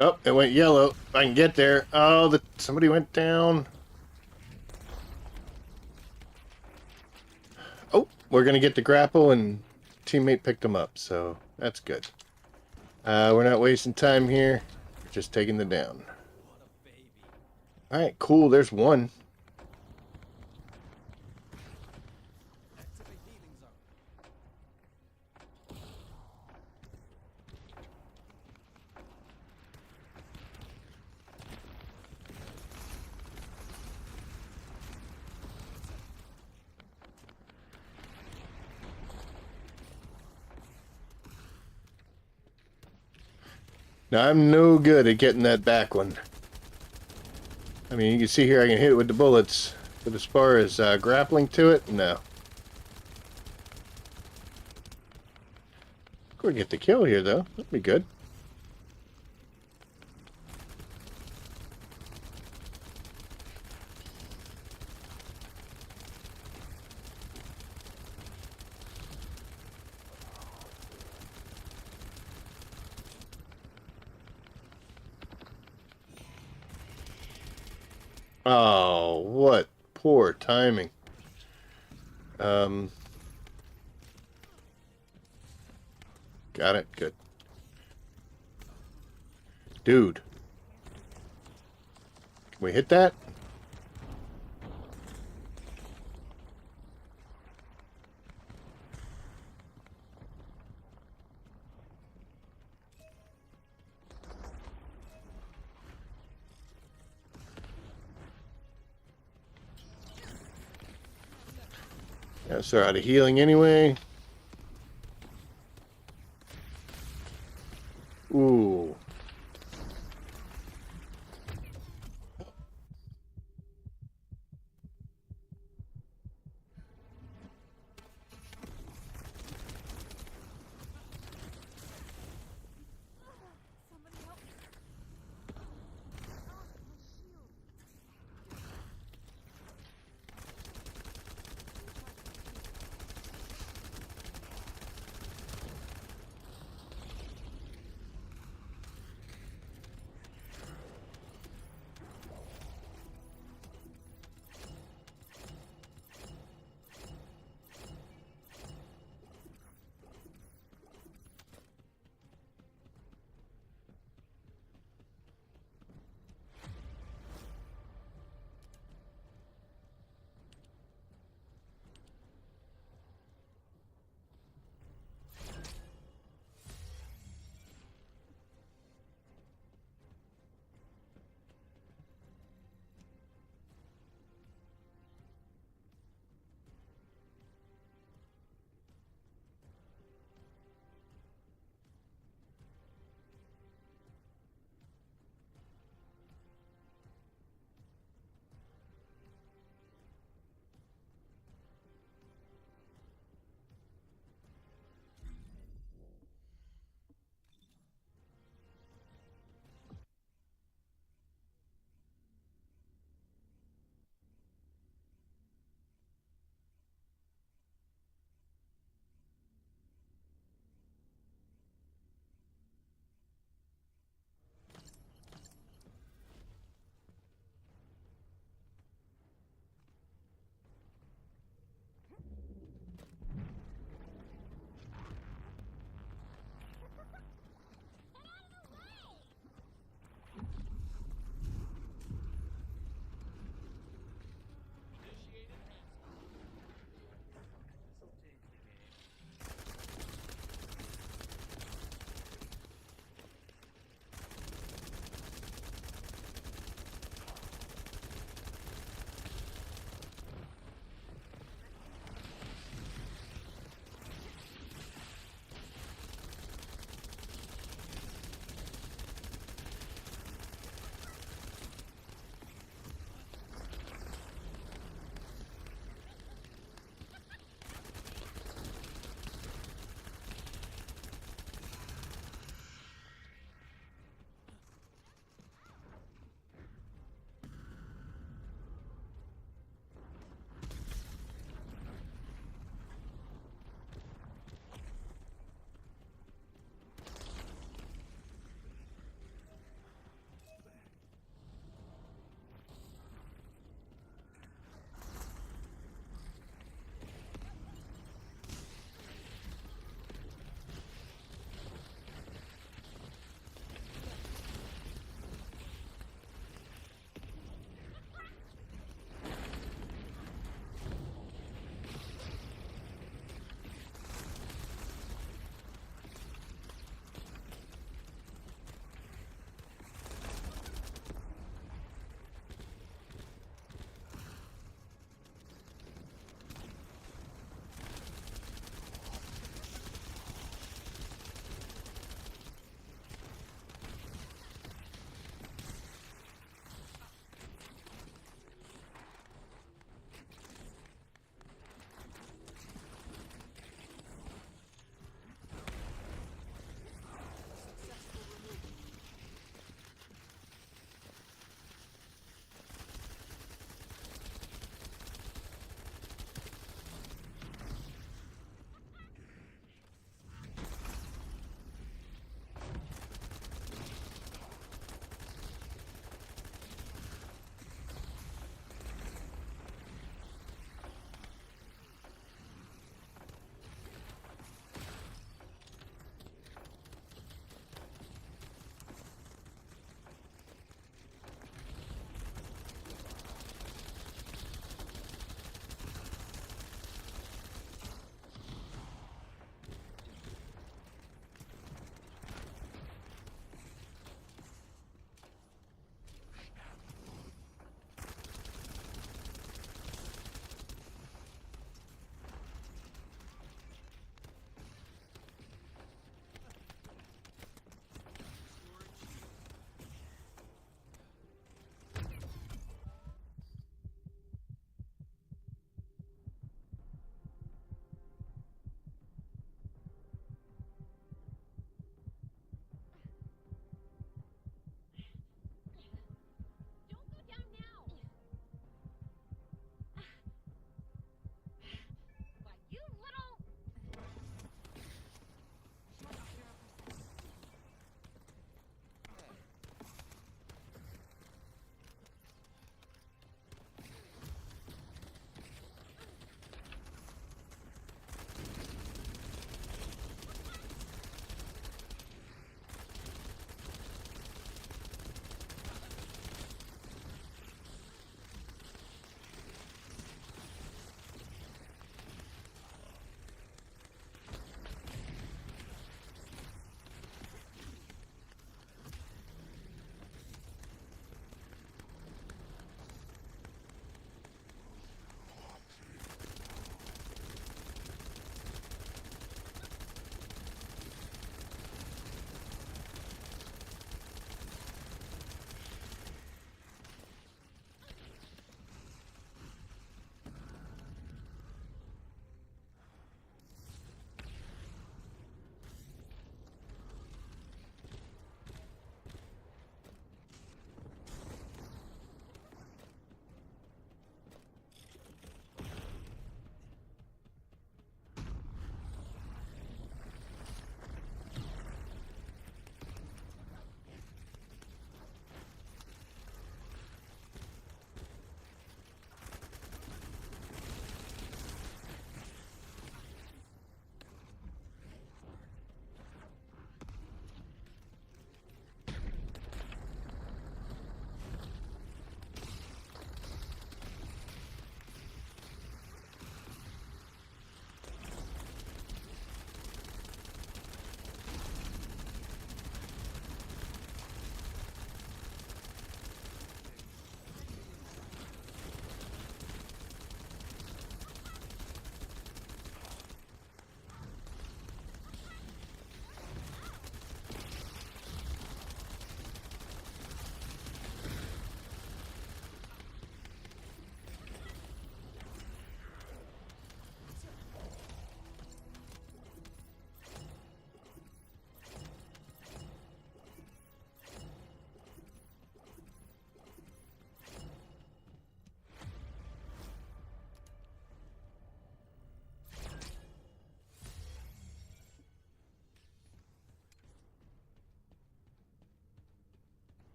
S1: Oh, it went yellow. If I can get there. Oh, somebody went down. Oh, we're gonna get the grapple, and teammate picked him up, so that's good. We're not wasting time here. We're just taking the down. All right, cool. There's one.
S2: Activate healing zone.
S1: Now, I'm no good at getting that back one. I mean, you can see here I can hit it with the bullets, but as far as grappling to it, no. We'll get the kill here, though. That'd be good. Oh, what poor timing. Got it. Good. Dude. Can we hit that? Yeah, so out of healing anyway. Ooh.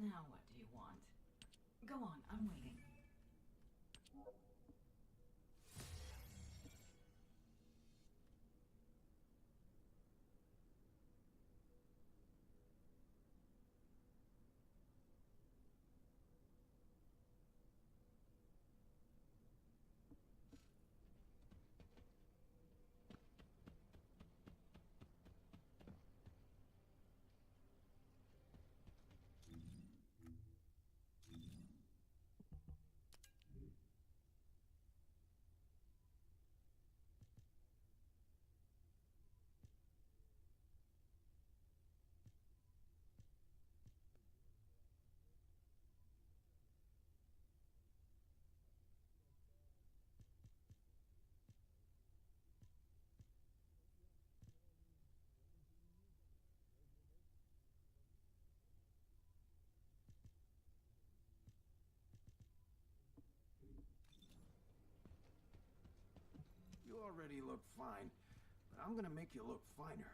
S4: Now what do you want? Go on, I'm waiting.
S5: You already look fine, but I'm gonna make you look finer.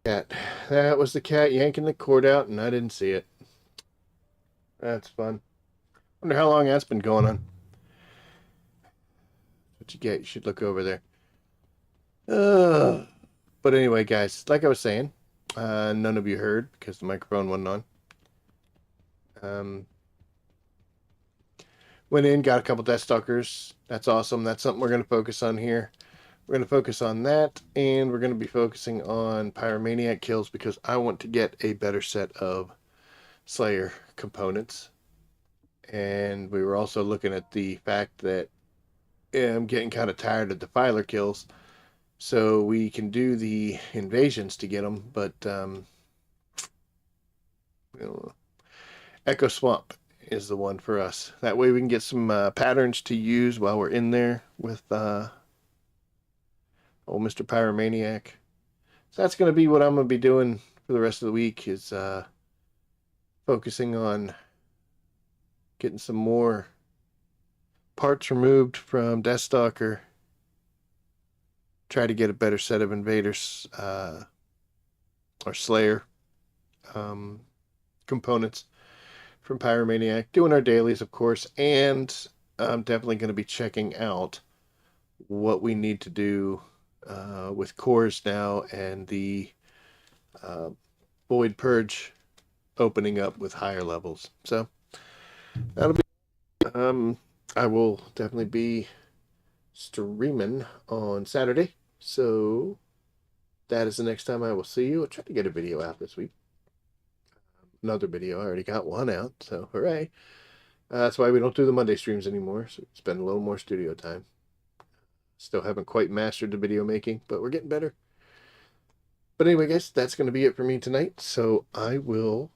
S1: Cat. That was the cat yanking the cord out, and I didn't see it. That's fun. Wonder how long that's been going on. What you get? You should look over there. But anyway, guys, like I was saying, none of you heard because the microphone wasn't on. Went in, got a couple Death Stalkers. That's awesome. That's something we're going to focus on here. We're going to focus on that, and we're going to be focusing on Pyromaniac kills because I want to get a better set of Slayer components. And we were also looking at the fact that I'm getting kind of tired of Defiler kills. So we can do the invasions to get them, but Echo Swamp is the one for us. That way we can get some patterns to use while we're in there with old Mr. Pyromaniac. So that's going to be what I'm going to be doing for the rest of the week is focusing on getting some more parts removed from Deathstalker. Try to get a better set of invaders or Slayer components from Pyromaniac. Doing our dailies, of course, and I'm definitely going to be checking out what we need to do with cores now and the Void Purge opening up with higher levels. So that'll be. I will definitely be streaming on Saturday. So that is the next time I will see you. I'll try to get a video out this week. Another video. I already got one out, so hooray. That's why we don't do the Monday streams anymore. So spend a little more studio time. Still haven't quite mastered the video making, but we're getting better. But anyway, guys, that's going to be it for me tonight. So I will